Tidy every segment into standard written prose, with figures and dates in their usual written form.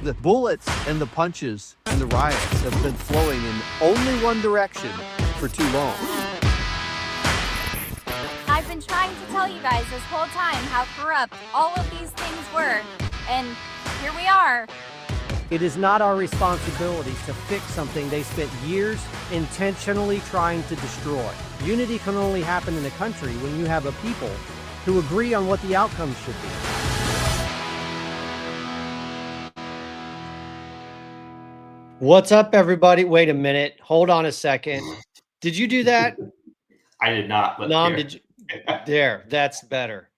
The bullets and the punches and the riots have been flowing in only one direction for too long. I've been trying to tell you guys this whole time how corrupt all of these things were, and here we are. It is not our responsibility to fix something they spent years intentionally trying to destroy. Unity can only happen in a country when you have a people who agree on what the outcome should be. What's up, everybody? Wait a minute. Hold on a second. Did you do that? I did not. But Nom, did you? There, that's better.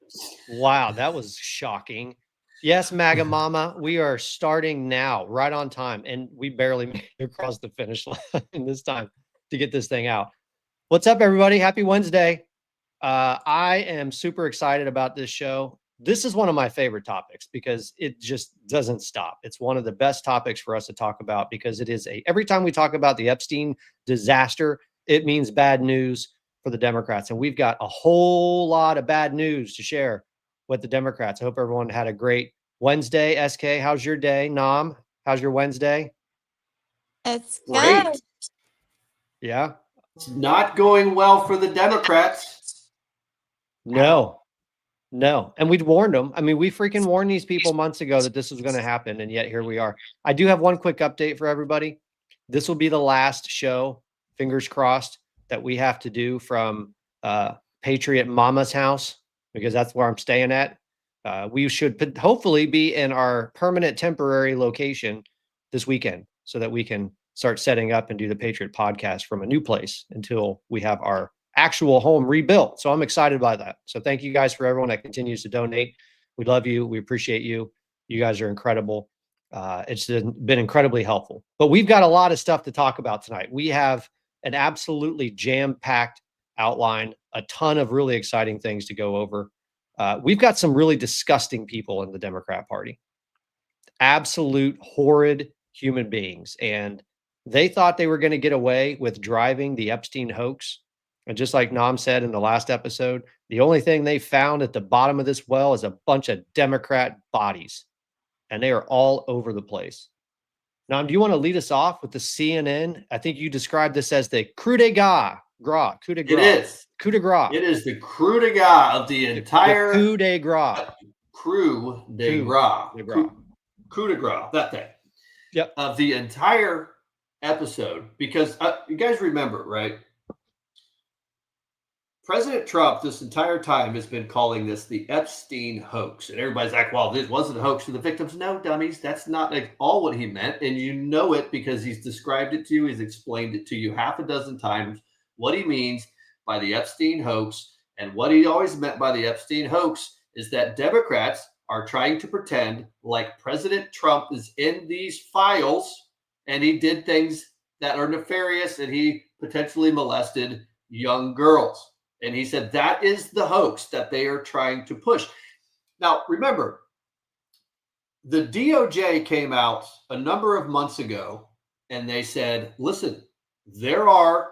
Wow, that was shocking. Yes, MAGA Mama, we are starting now, right on time, and we barely made it across the finish line this time to get this thing out. What's up, everybody? Happy Wednesday. I am super excited about this show. This is one of my favorite topics because it just doesn't stop. It's one of the best topics for us to talk about because it is every time we talk about the Epstein disaster, it means bad news for the Democrats. And we've got a whole lot of bad news to share with the Democrats. I hope everyone had a great Wednesday. SK, how's your day? Nom, how's your Wednesday? It's great. good. Yeah. It's not going well for the Democrats. No. And we'd warned them. I mean, we freaking warned these people months ago that this was going to happen. And yet here we are. I do have one quick update for everybody. This will be the last show, fingers crossed, that we have to do from Patriot Mama's house, because that's where I'm staying at. We should hopefully be in our permanent temporary location this weekend so that we can start setting up and do the Patriot podcast from a new place until we have our actual home rebuilt. So I'm excited by that. So thank you guys for everyone that continues to donate. We love you. We appreciate you. You guys are incredible. It's been incredibly helpful. But we've got a lot of stuff to talk about tonight. We have an absolutely jam-packed outline, a ton of really exciting things to go over. We've got some really disgusting people in the Democrat Party, absolute horrid human beings. And they thought they were going to get away with driving the Epstein hoax. And just like Nom said in the last episode, the only thing they found at the bottom of this well is a bunch of Democrat bodies. And they are all over the place. Nom, do you want to lead us off with the CNN? I think you described this as the coup de grace. Coup de grace. It is. Coup de grace. It is the coup de grace of the entire coup de grace. Coup de grace. Coup de grace. That thing. Yep. Of the entire episode, because you guys remember, right? President Trump this entire time has been calling this the Epstein hoax. And everybody's like, well, this wasn't a hoax for the victims. No, dummies. That's not at all what he meant. And you know it because he's described it to you. He's explained it to you half a dozen times, what he means by the Epstein hoax. And what he always meant by the Epstein hoax is that Democrats are trying to pretend like President Trump is in these files and he did things that are nefarious and he potentially molested young girls. And he said that is the hoax that they are trying to push. Now, remember, the DOJ came out a number of months ago and they said, listen, there are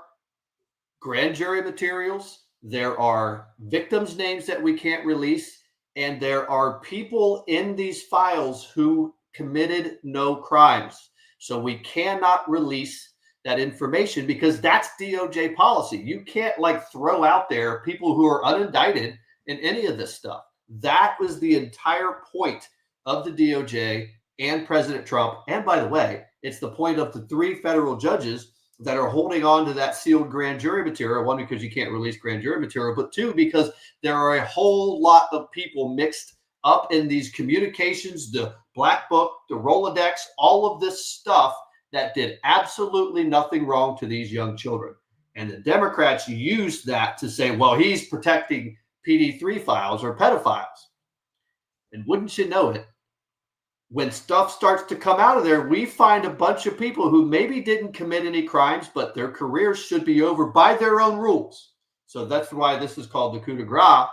grand jury materials, there are victims' names that we can't release, and there are people in these files who committed no crimes. So we cannot release that information because that's DOJ policy. You can't throw out there people who are unindicted in any of this stuff. That was the entire point of the DOJ and President Trump. And by the way, it's the point of the 3 federal judges that are holding on to that sealed grand jury material. 1, because you can't release grand jury material, but 2, because there are a whole lot of people mixed up in these communications, the black book, the Rolodex, all of this stuff that did absolutely nothing wrong to these young children. And the Democrats used that to say, well, he's protecting PD3 files or pedophiles. And wouldn't you know it, when stuff starts to come out of there, we find a bunch of people who maybe didn't commit any crimes, but their careers should be over by their own rules. So that's why this is called the coup de grace,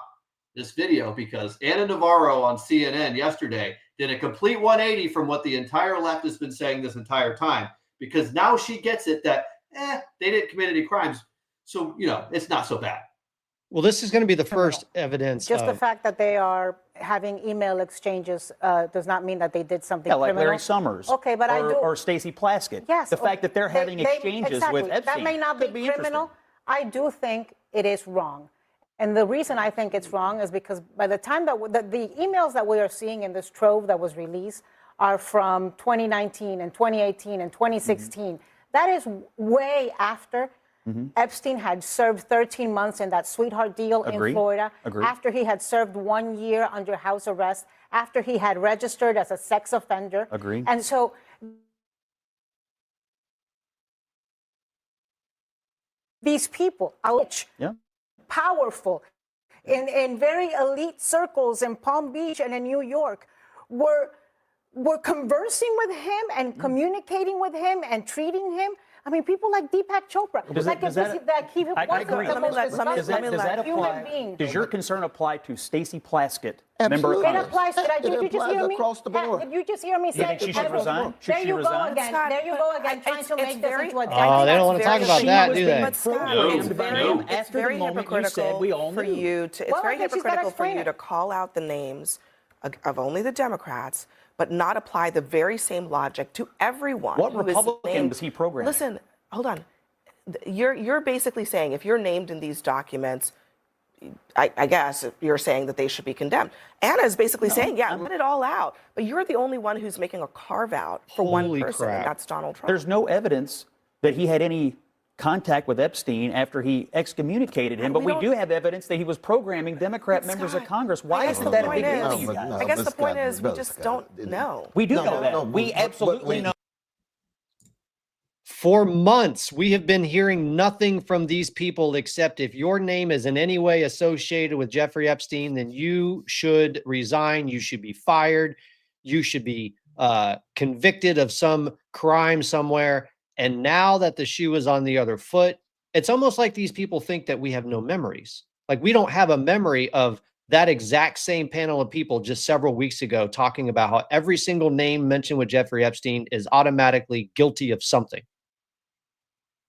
this video, because Anna Navaro on CNN yesterday did a complete 180 from what the entire left has been saying this entire time, because now she gets it that they didn't commit any crimes. So, it's not so bad. Well, this is going to be the first evidence. Just the of, fact that they are having email exchanges does not mean that they did something Yeah, like criminal. Larry Summers. Okay, but I do. Or Stacy Plaskett. Yes. The fact that they're having exchanges exactly. with Epstein That may not could be interesting. criminal. I do think it is wrong. And the reason I think it's wrong is because by the time that the emails that we are seeing in this trove that was released are from 2019 and 2018 and 2016. That is way after Epstein had served 13 months in that sweetheart deal in Florida, after he had served 1 year under house arrest, after he had registered as a sex offender. And so these people are rich, powerful, in very elite circles in Palm Beach and in New York, were conversing with him and communicating with him and treating him. I mean, people like Deepak Chopra. Does that agree. Does that apply? Does your concern apply to Stacy Plaskett, member of It Congress? applies to that. Did you just hear me? across the board. Did you just hear me say? You think she should resign? Should There she you go resign? again. Scott, There you go again, trying to make this into a Oh, they don't want to talk about that, do they? But Scott, No, it's very, no. it's After the very moment you said hypocritical we all for knew. you to. It's Well, very okay, she's gotta hypocritical for explain you it. to call out the names of only the Democrats, but not apply the very same logic to everyone. What who is Republican named. was he programming? Listen, hold on. You're basically saying if you're named in these documents, I guess you're saying that they should be condemned. Anna is basically saying, let it all out. But you're the only one who's making a carve out for one Holy person, crap. and that's Donald Trump. There's no evidence that he had any contact with Epstein after he excommunicated him, but we do have evidence that he was programming Democrat members of Congress. Why isn't that a big deal to you guys? I guess the point is we just don't know. We do know that. We absolutely know. For months, we have been hearing nothing from these people except if your name is in any way associated with Jeffrey Epstein, then you should resign. You should be fired. You should be convicted of some crime somewhere. And now that the shoe is on the other foot, it's almost like these people think that we have no memories. Like we don't have a memory of that exact same panel of people just several weeks ago talking about how every single name mentioned with Jeffrey Epstein is automatically guilty of something.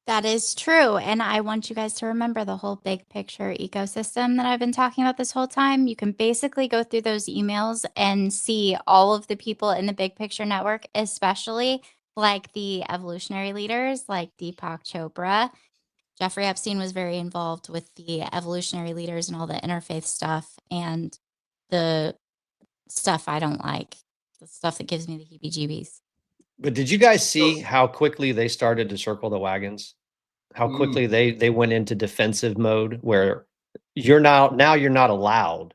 That is true. And I want you guys to remember the whole big picture ecosystem that I've been talking about this whole time. You can basically go through those emails and see all of the people in the big picture network, especially like the evolutionary leaders like Deepak Chopra. Jeffrey Epstein was very involved with the evolutionary leaders and all the interfaith stuff and the stuff I don't like, the stuff that gives me the heebie-jeebies. But did you guys see how quickly they started to circle the wagons? How quickly they went into defensive mode where you're now you're not allowed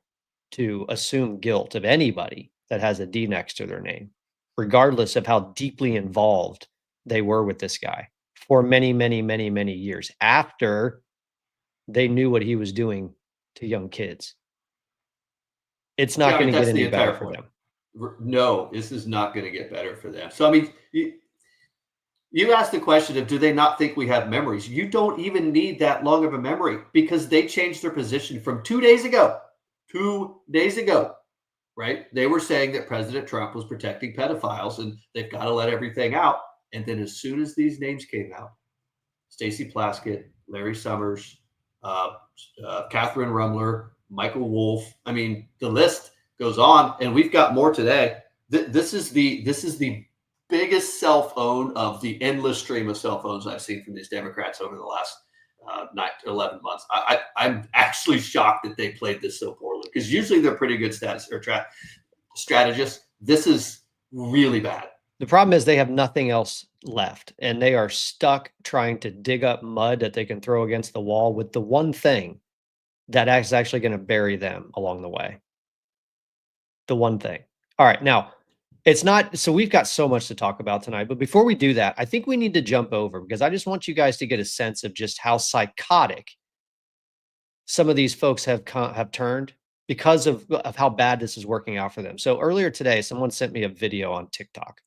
to assume guilt of anybody that has a D next to their name, regardless of how deeply involved they were with this guy for many, many, many, many years after they knew what he was doing to young kids. It's not going to get any better for them. No, this is not going to get better for them. So, I mean, you asked the question of, do they not think we have memories? You don't even need that long of a memory because they changed their position from 2 days ago. 2 days ago, right? They were saying that President Trump was protecting pedophiles and they've got to let everything out. And then as soon as these names came out, Stacy Plasket, Larry Summers, Katherine Rumler, Michael Wolff, I mean, the list goes on, and we've got more today. This is the biggest cell phone of the endless stream of cell phones I've seen from these Democrats over the last 9 to 11 months. I'm actually shocked that they played this so poorly because usually they're pretty good strategists. This is really bad. The problem is they have nothing else left, and they are stuck trying to dig up mud that they can throw against the wall with the one thing that is actually going to bury them along the way. The one thing. All right. Now, it's not, so we've got so much to talk about tonight, but before we do that, I think we need to jump over because I just want you guys to get a sense of just how psychotic some of these folks have turned because of how bad this is working out for them. So earlier today, someone sent me a video on TikTok,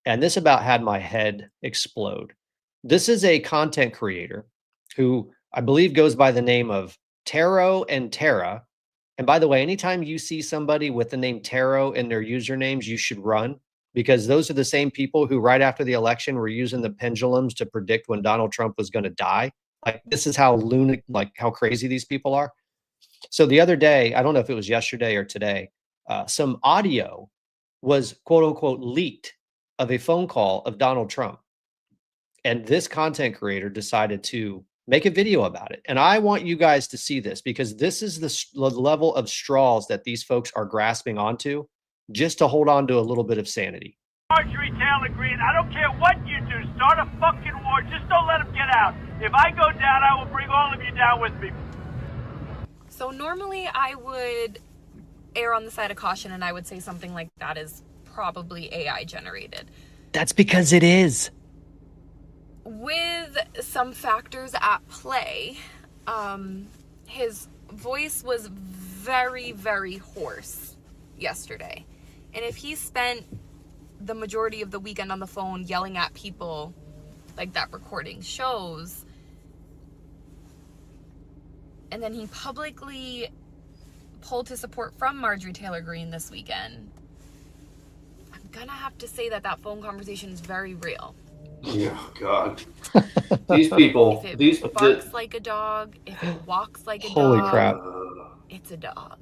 and this about had my head explode. This is a content creator who I believe goes by the name of Taro and Tara. And by the way, anytime you see somebody with the name Taro in their usernames, you should run because those are the same people who right after the election were using the pendulums to predict when Donald Trump was going to die. Like this is how lunatic, like how crazy these people are. So the other day, I don't know if it was yesterday or today, some audio was quote unquote leaked of a phone call of Donald Trump. And this content creator decided to make a video about it. And I want you guys to see this because this is the level of straws that these folks are grasping onto just to hold on to a little bit of sanity. Marjorie Taylor Greene, I don't care what you do, start a fucking war, just don't let them get out. If I go down, I will bring all of you down with me. So normally I would err on the side of caution and I would say something like that is probably AI generated. That's because it is. With some factors at play, his voice was very, very hoarse yesterday. And if he spent the majority of the weekend on the phone yelling at people like that recording shows, and then he publicly pulled his support from Marjorie Taylor Greene this weekend, I'm gonna have to say that that phone conversation is very real. Oh God, these people. If it These barks like a dog, if it walks like a Holy dog, crap. it's a dog.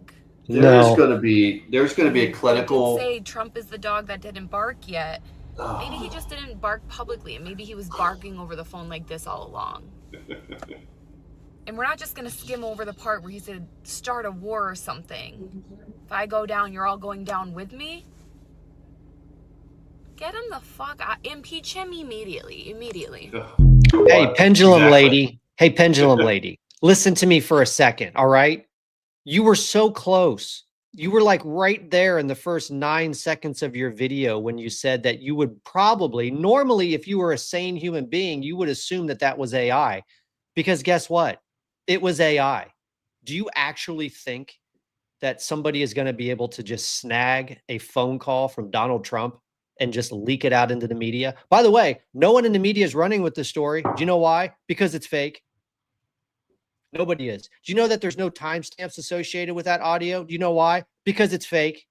There's going to be a clinical. They did say Trump is the dog that didn't bark yet. Maybe he just didn't bark publicly, and maybe he was barking over the phone like this all along. And we're not just going to skim over the part where he said, start a war or something. If I go down, you're all going down with me. Get him the fuck out. Impeach him immediately. Hey, pendulum lady. Hey, pendulum lady. Listen to me for a second, all right? You were so close. You were like right there in the first 9 seconds of your video when you said that you would probably, normally, if you were a sane human being, you would assume that that was AI. Because guess what? It was AI. Do you actually think that somebody is going to be able to just snag a phone call from Donald Trump and just leak it out into the media? By the way, no one in the media is running with this story. Do you know why? Because it's fake. Nobody is. Do you know that there's no timestamps associated with that audio? Do you know why? Because it's fake.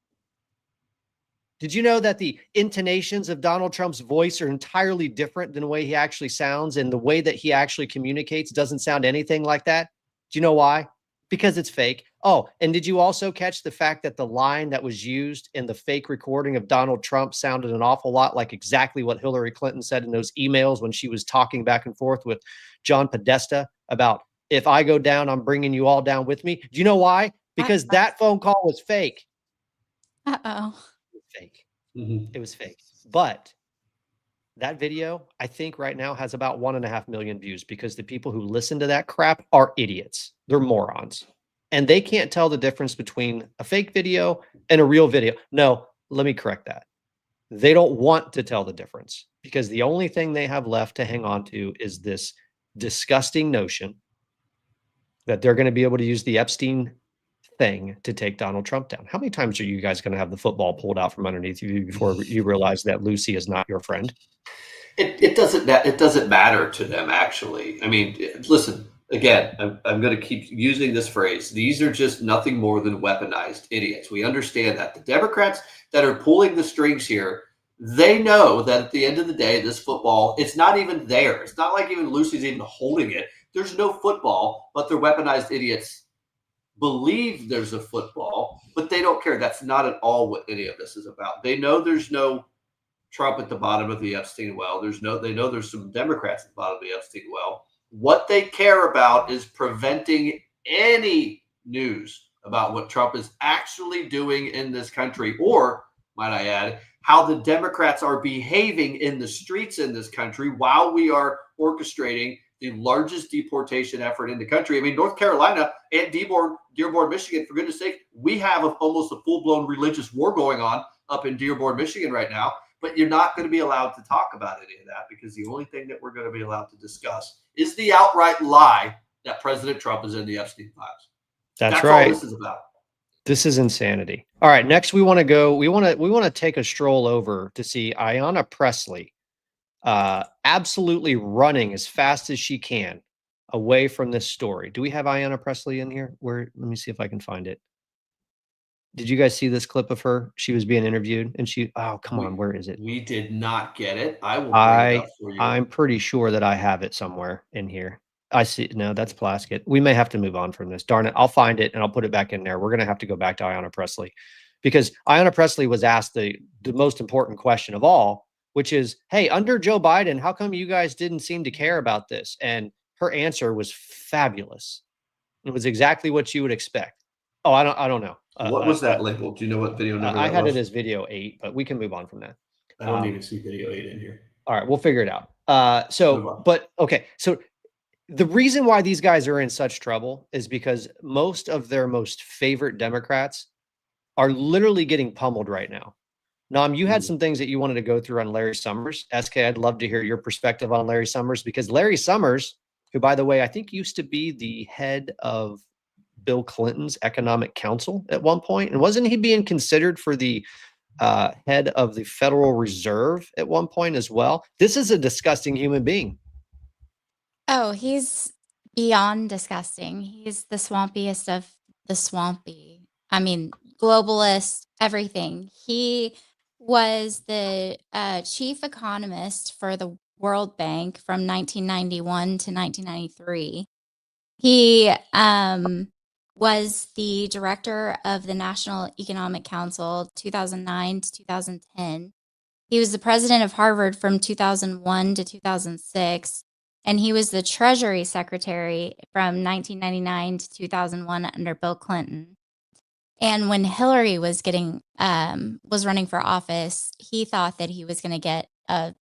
Did you know that the intonations of Donald Trump's voice are entirely different than the way he actually sounds, and the way that he actually communicates doesn't sound anything like that? Do you know why? Because it's fake. Oh, and did you also catch the fact that the line that was used in the fake recording of Donald Trump sounded an awful lot like exactly what Hillary Clinton said in those emails when she was talking back and forth with John Podesta about, if I go down, I'm bringing you all down with me? Do you know why? Because that phone call was fake. Uh-oh. Fake. It was fake. But that video, I think right now has about 1.5 million views because the people who listen to that crap are idiots. They're morons. And they can't tell the difference between a fake video and a real video. No, let me correct that. They don't want to tell the difference because the only thing they have left to hang on to is this disgusting notion that they're going to be able to use the Epstein thing to take Donald Trump down. How many times are you guys going to have the football pulled out from underneath you before you realize that Lucy is not your friend? It doesn't matter to them, actually. I mean, listen, again, I'm going to keep using this phrase. These are just nothing more than weaponized idiots. We understand that. The Democrats that are pulling the strings here, they know that at the end of the day, this football, it's not even there. It's not like even Lucy's even holding it. There's no football, but they're weaponized idiots believe there's a football, but they don't care. That's not at all what any of this is about. They know there's no Trump at the bottom of the Epstein well. They know there's some Democrats at the bottom of the Epstein well. What they care about is preventing any news about what Trump is actually doing in this country, or, might I add, how the Democrats are behaving in the streets in this country while we are orchestrating the largest deportation effort in the country. I mean, North Carolina and Dearborn, Michigan, for goodness sake, we have almost a full-blown religious war going on up in Dearborn, Michigan right now, but you're not going to be allowed to talk about any of that because the only thing that we're going to be allowed to discuss is the outright lie that President Trump is in the Epstein files. That's right. All this is about. This is insanity. All right, next we want to take a stroll over to see Ayanna Pressley absolutely running as fast as she can away from this story. Do we have Ayanna Pressley in here? Let me see if I can find it. Did you guys see this clip of her? She was being interviewed and oh, come on, where is it? We did not get it. I will bring it up for you. I'm pretty sure that I have it somewhere in here. I see. No, that's Plasket. We may have to move on from this. Darn it. I'll find it and I'll put it back in there. We're going to have to go back to Ayanna Pressley because Ayanna Pressley was asked the most important question of all, which is, hey, under Joe Biden, how come you guys didn't seem to care about this? And her answer was fabulous. It was exactly what you would expect. Oh, I don't know. What was that labeled? Do you know what video number I that had was? it as video 8, but we can move on from that. I don't even see video 8 in here. All right, we'll figure it out. Okay. The reason why these guys are in such trouble is because most of their most favorite Democrats are literally getting pummeled right now. Nam, you had some things that you wanted to go through on Larry Summers. SK, I'd love to hear your perspective on Larry Summers because Larry Summers, who, by the way, I think used to be the head of Bill Clinton's economic council at one point. And wasn't he being considered for the head of the Federal Reserve at one point as well? This is a disgusting human being. Oh, he's beyond disgusting. He's the swampiest of the swampy. I mean, globalist, everything. He was the chief economist for the World Bank from 1991 to 1993. He was the director of the National Economic Council 2009 to 2010. He was the president of Harvard from 2001 to 2006. And he was the Treasury Secretary from 1999 to 2001 under Bill Clinton. And when Hillary was running for office, he thought that he was going to get a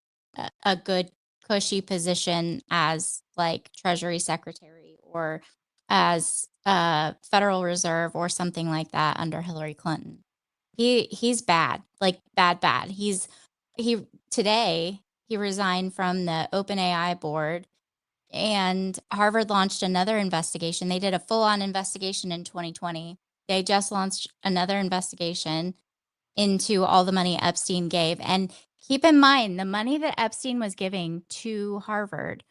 good cushy position as like Treasury Secretary or as Federal Reserve or something like that under Hillary Clinton. He's bad, like bad. Today he resigned from the OpenAI board. And Harvard launched another investigation. They did a full-on investigation in 2020. They just launched another investigation into all the money Epstein gave. And keep in mind, the money that Epstein was giving to Harvard,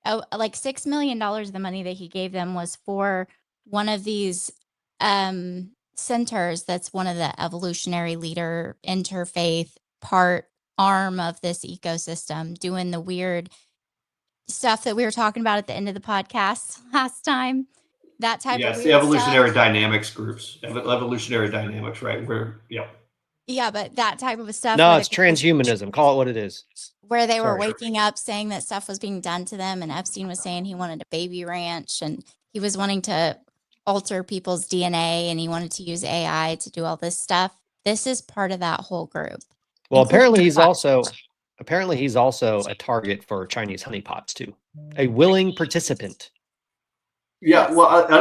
like $6 million of the money that he gave them was for one of these centers that's one of the evolutionary leader interfaith arm of this ecosystem, doing the weird stuff that we were talking about at the end of the podcast last time. That type of weird the evolutionary stuff. dynamics groups. Evolutionary dynamics, right? Yeah, but that type of stuff. No, it's transhumanism. Call it what it is. Where they were waking up saying that stuff was being done to them, and Epstein was saying he wanted a baby ranch, and he was wanting to alter people's DNA, and he wanted to use AI to do all this stuff. This is part of that whole group. Well, apparently he's also a target for Chinese honeypots too. A willing participant. Yeah, well, I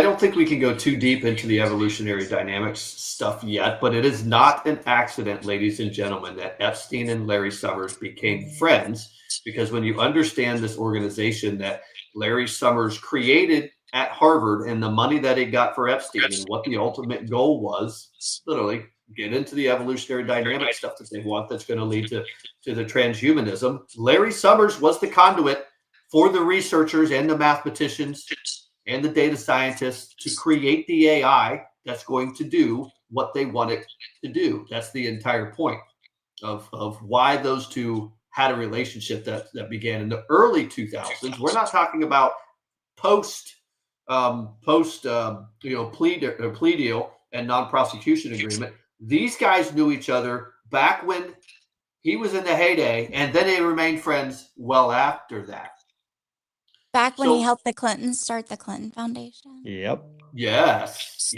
don't think we can go too deep into the evolutionary dynamics stuff yet, but it is not an accident, ladies and gentlemen, that Epstein and Larry Summers became friends, because when you understand this organization that Larry Summers created at Harvard and the money that he got for Epstein and what the ultimate goal was, literally get into the evolutionary dynamic stuff that they want that's going to lead to the transhumanism. Larry Summers was the conduit for the researchers and the mathematicians and the data scientists to create the AI that's going to do what they want it to do. That's the entire point of why those two had a relationship that began in the early 2000s. We're not talking about post plea deal and non-prosecution agreement. These guys knew each other back when he was in the heyday, and then they remained friends well after that. Back when he helped the Clintons start the Clinton Foundation. Yep. Yes.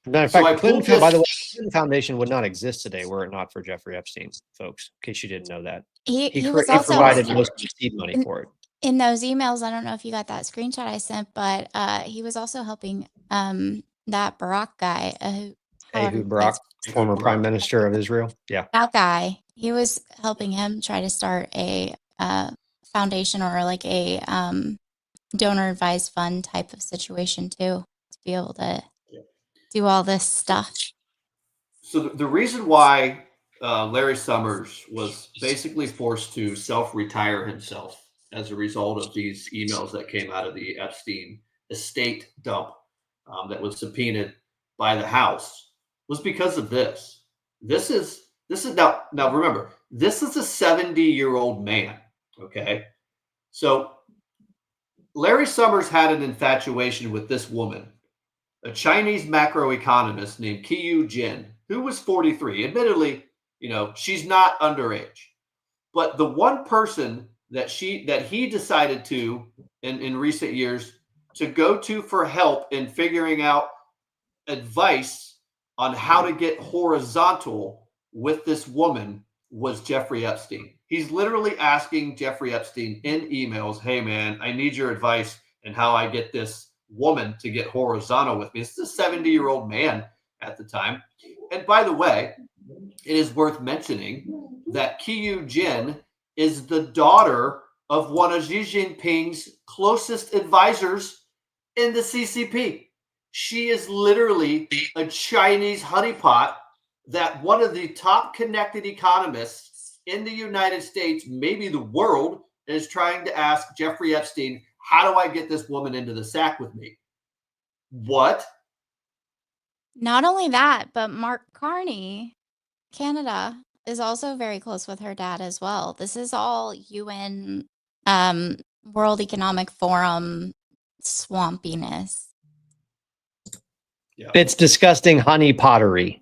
Matter of fact, by the way, the Clinton Foundation would not exist today were it not for Jeffrey Epstein, folks, in case you didn't know that. He provided most of the seed money for it. In those emails, I don't know if you got that screenshot I sent, but he was also helping that Barack guy. Ehud Barak, former prime minister of Israel. Yeah. That guy. He was helping him try to start a foundation or like a donor advised fund type of situation too, to be able to do all this stuff. So the reason why Larry Summers was basically forced to self-retire himself as a result of these emails that came out of the Epstein estate dump that was subpoenaed by the House was because of this. This is now remember, this is a 70-year-old man. Okay. So Larry Summers had an infatuation with this woman, a Chinese macroeconomist named Qiu Jin, who was 43. Admittedly, she's not underage. But the one person that he decided to, in recent years, to go to for help in figuring out advice on how to get horizontal with this woman was Jeffrey Epstein. He's literally asking Jeffrey Epstein in emails, hey man, I need your advice and how I get this woman to get horizontal with me. This is a 70-year-old man at the time. And by the way, it is worth mentioning that Qiu Jin is the daughter of one of Xi Jinping's closest advisors in the CCP. She is literally a Chinese honeypot that one of the top connected economists in the United States, maybe the world, is trying to ask Jeffrey Epstein, how do I get this woman into the sack with me? What? Not only that, but Mark Carney, Canada, is also very close with her dad as well. This is all UN, World Economic Forum swampiness. Yeah. It's disgusting honeypottery.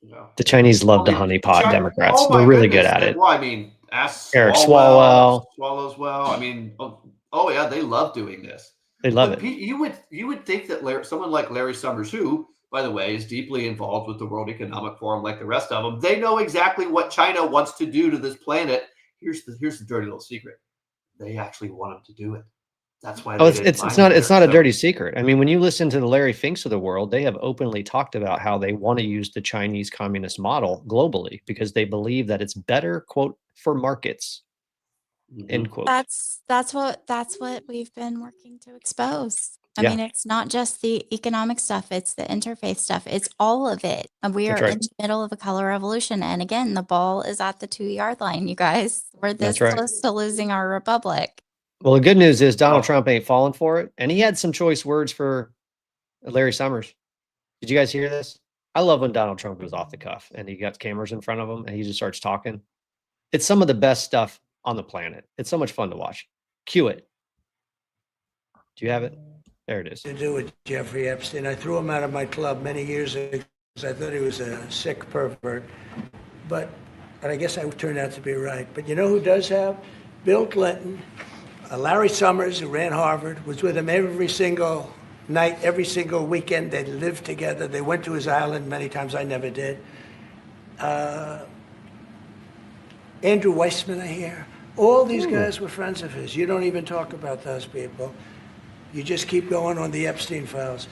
Yeah. The Chinese love to honeypot Democrats. Oh my They're really goodness. good at it. Well, I mean, ask Eric Swalwell. Swalwell. Swallows well. I mean, oh yeah, they love doing this. They love But it. Pete, you would think that someone like Larry Summers, who, by the way, is deeply involved with the World Economic Forum, like the rest of them, they know exactly what China wants to do to this planet. Here's the dirty little secret: they actually want them to do it. That's why. It's not a dirty secret. I mean, when you listen to the Larry Finks of the world, they have openly talked about how they want to use the Chinese communist model globally because they believe that it's better, quote, for markets. End quote. That's what we've been working to expose. I Yeah. mean, it's not just the economic stuff, it's the interfaith stuff. It's all of it. And we That's are right. in the middle of a color revolution. And again, the ball is at the 2-yard line, you guys. We're this That's right. close to losing our republic. Well, the good news is Donald Trump ain't falling for it. And he had some choice words for Larry Summers. Did you guys hear this? I love when Donald Trump goes off the cuff and he got cameras in front of him and he just starts talking. It's some of the best stuff on the planet. It's so much fun to watch. Cue it. Do you have it? There it is. To do with Jeffrey Epstein. I threw him out of my club many years ago because I thought he was a sick pervert. But I guess I turned out to be right. But you know who does have? Bill Clinton. Larry Summers, who ran Harvard, was with him every single night, every single weekend. They lived together. They went to his island many times. I never did. Andrew Weissman, I hear. All these guys were friends of his. You don't even talk about those people. You just keep going on the Epstein files.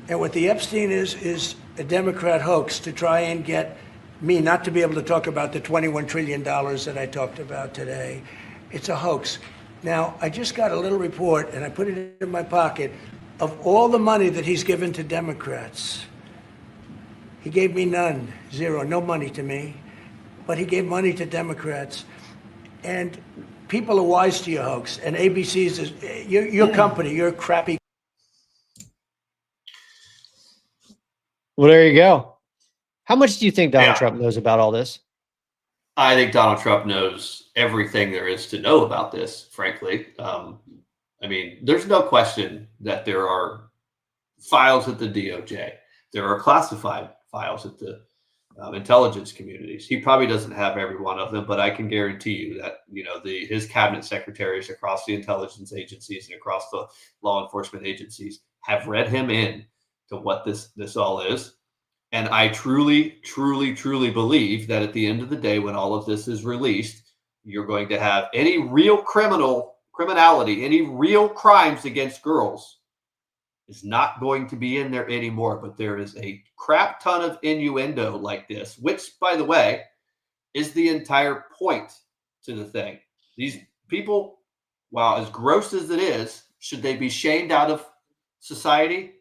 And what the Epstein is a Democrat hoax to try and get me not to be able to talk about the $21 trillion that I talked about today. It's a hoax. Now, I just got a little report, and I put it in my pocket, of all the money that he's given to Democrats. He gave me none, zero, no money to me. But he gave money to Democrats. And people are wise to your hoax. And ABC's is your company, your crappy. Well, there you go. How much do you think Donald Trump knows about all this? I think Donald Trump knows everything there is to know about this, frankly. I mean, there's no question that there are files at the DOJ. There are classified files at the intelligence communities. He probably doesn't have every one of them, but I can guarantee you that, his cabinet secretaries across the intelligence agencies and across the law enforcement agencies have read him in to what this all is. And I truly, truly, truly believe that at the end of the day, when all of this is released, you're going to have any real criminality, any real crimes against girls is not going to be in there anymore. But there is a crap ton of innuendo like this, which, by the way, is the entire point to the thing. These people, while as gross as it is, should they be shamed out of society?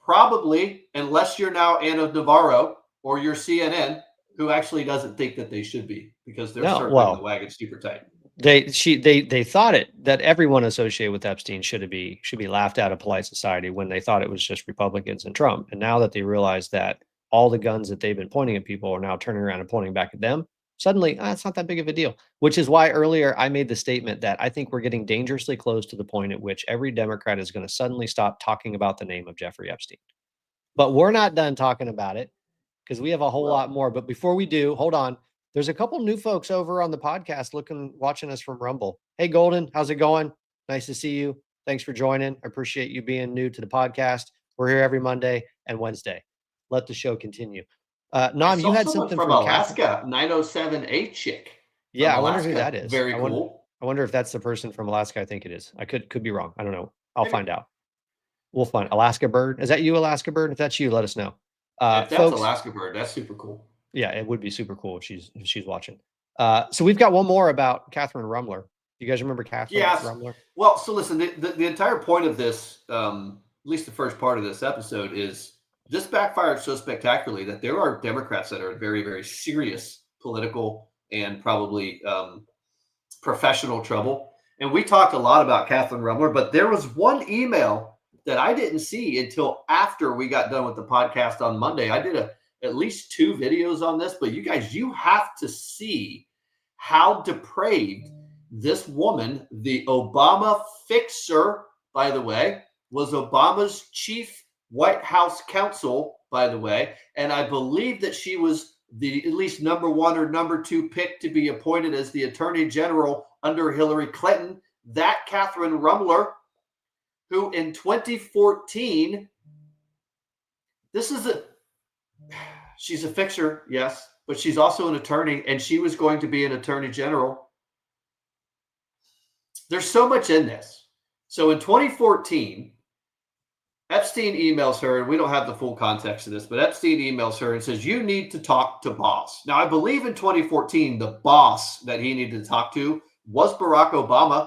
Probably, unless you're now Anna Navaro or you're CNN, who actually doesn't think that they should be, because they're circling the wagon super tight. They thought that everyone associated with Epstein should be laughed out of polite society when they thought it was just Republicans and Trump. And now that they realize that all the guns that they've been pointing at people are now turning around and pointing back at them, Suddenly, it's not that big of a deal, which is why earlier I made the statement that I think we're getting dangerously close to the point at which every Democrat is going to suddenly stop talking about the name of Jeffrey Epstein. But we're not done talking about it because we have a whole lot more. But before we do, hold on. There's a couple new folks over on the podcast watching us from Rumble. Hey, Golden, how's it going? Nice to see you. Thanks for joining. I appreciate you being new to the podcast. We're here every Monday and Wednesday. Let the show continue. Nam, you had something from Alaska, 907A chick. Yeah, I wonder who that is. Very cool. I wonder if that's the person from Alaska. I think it is. I could be wrong. I don't know. I'll find out. We'll find Alaska Bird. Is that you, Alaska Bird? If that's you, let us know. If that's folks, Alaska Bird, that's super cool. Yeah, it would be super cool if she's watching. So we've got one more about Katherine Rumler. You guys remember Katherine Rumler? Well, so listen, the entire point of this, at least the first part of this episode, is this backfired so spectacularly that there are Democrats that are in very, very serious political and probably professional trouble. And we talked a lot about Katherine Rumler, but there was one email that I didn't see until after we got done with the podcast on Monday. I did at least 2 videos on this, but you guys, you have to see how depraved this woman, the Obama fixer, by the way, was Obama's chief White House counsel, by the way, and I believe that she was the at least number 1 or number 2 pick to be appointed as the Attorney General under Hillary Clinton. That Katherine Rumler, who in 2014, she's a fixer, yes, but she's also an attorney, and she was going to be an Attorney General. There's so much in this. So in 2014, Epstein emails her, and we don't have the full context of this, but Epstein emails her and says, you need to talk to boss. Now, I believe in 2014, the boss that he needed to talk to was Barack Obama,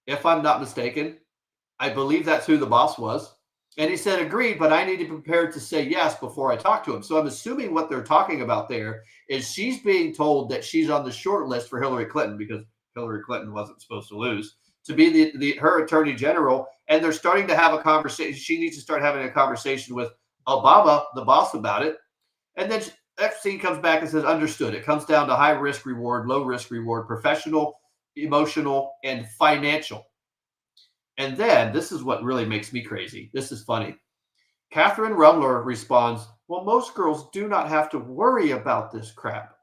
if I'm not mistaken. I believe that's who the boss was. And he said, agreed, but I need to be prepared to say yes before I talk to him. So I'm assuming what they're talking about there is she's being told that she's on the short list for Hillary Clinton, because Hillary Clinton wasn't supposed to lose, to be her Attorney General. And they're starting to have a conversation. She needs to start having a conversation with Obama, the boss, about it. And then Epstein comes back and says, understood. It comes down to high risk reward, low risk reward, professional, emotional, and financial. And then this is what really makes me crazy. This is funny. Katherine Rumler responds, well, most girls do not have to worry about this crap.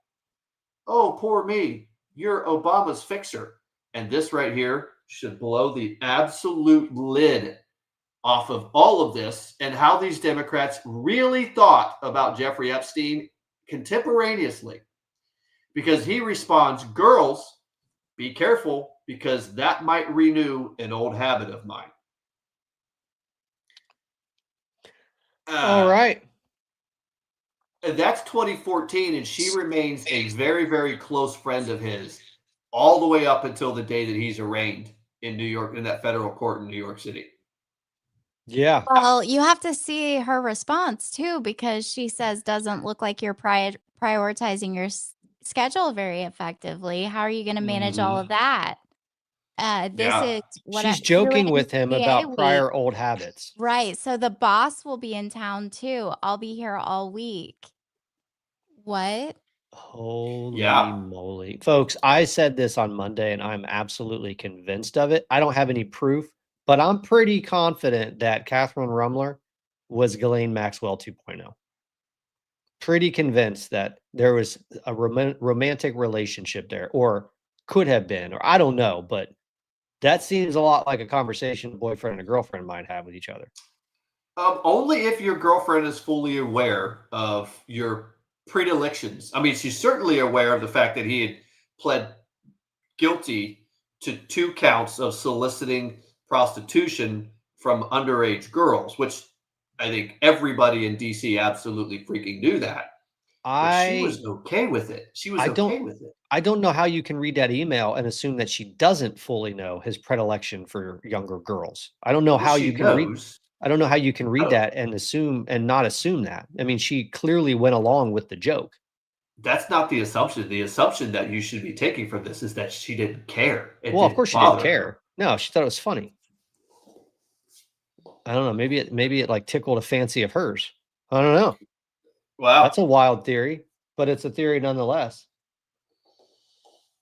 Oh, poor me. You're Obama's fixer. And this right here should blow the absolute lid off of all of this and how these Democrats really thought about Jeffrey Epstein contemporaneously. Because he responds, girls, be careful, because that might renew an old habit of mine. All right. That's 2014, and she remains a very, very close friend of his all the way up until the day that he's arraigned in New York, in that federal court in New York City. Yeah. Well, you have to see her response too, because she says, doesn't look like you're prioritizing your schedule very effectively. How are you going to manage all of that? This is what she's joking with him about prior old habits. Right. So the boss will be in town too. I'll be here all week. What? Holy moly. Folks, I said this on Monday and I'm absolutely convinced of it. I don't have any proof, but I'm pretty confident that Katherine Rumler was Ghislaine Maxwell 2.0. Pretty convinced that there was a romantic relationship there, or could have been, or I don't know, but that seems a lot like a conversation a boyfriend and a girlfriend might have with each other. Only if your girlfriend is fully aware of your predilections. I mean, she's certainly aware of the fact that he had pled guilty to 2 counts of soliciting prostitution from underage girls, which I think everybody in DC absolutely freaking knew that. But she was okay with it. She was okay with it. I don't know how you can read that email and assume that she doesn't fully know his predilection for younger girls. I don't know how you can read. I don't know how you can read that and assume and not assume that. I mean, she clearly went along with the joke. That's not the assumption. The assumption that you should be taking from this is that she didn't care. Well, of course she didn't care. No, she thought it was funny. I don't know. Maybe it like tickled a fancy of hers. I don't know. Wow. That's a wild theory, but it's a theory nonetheless.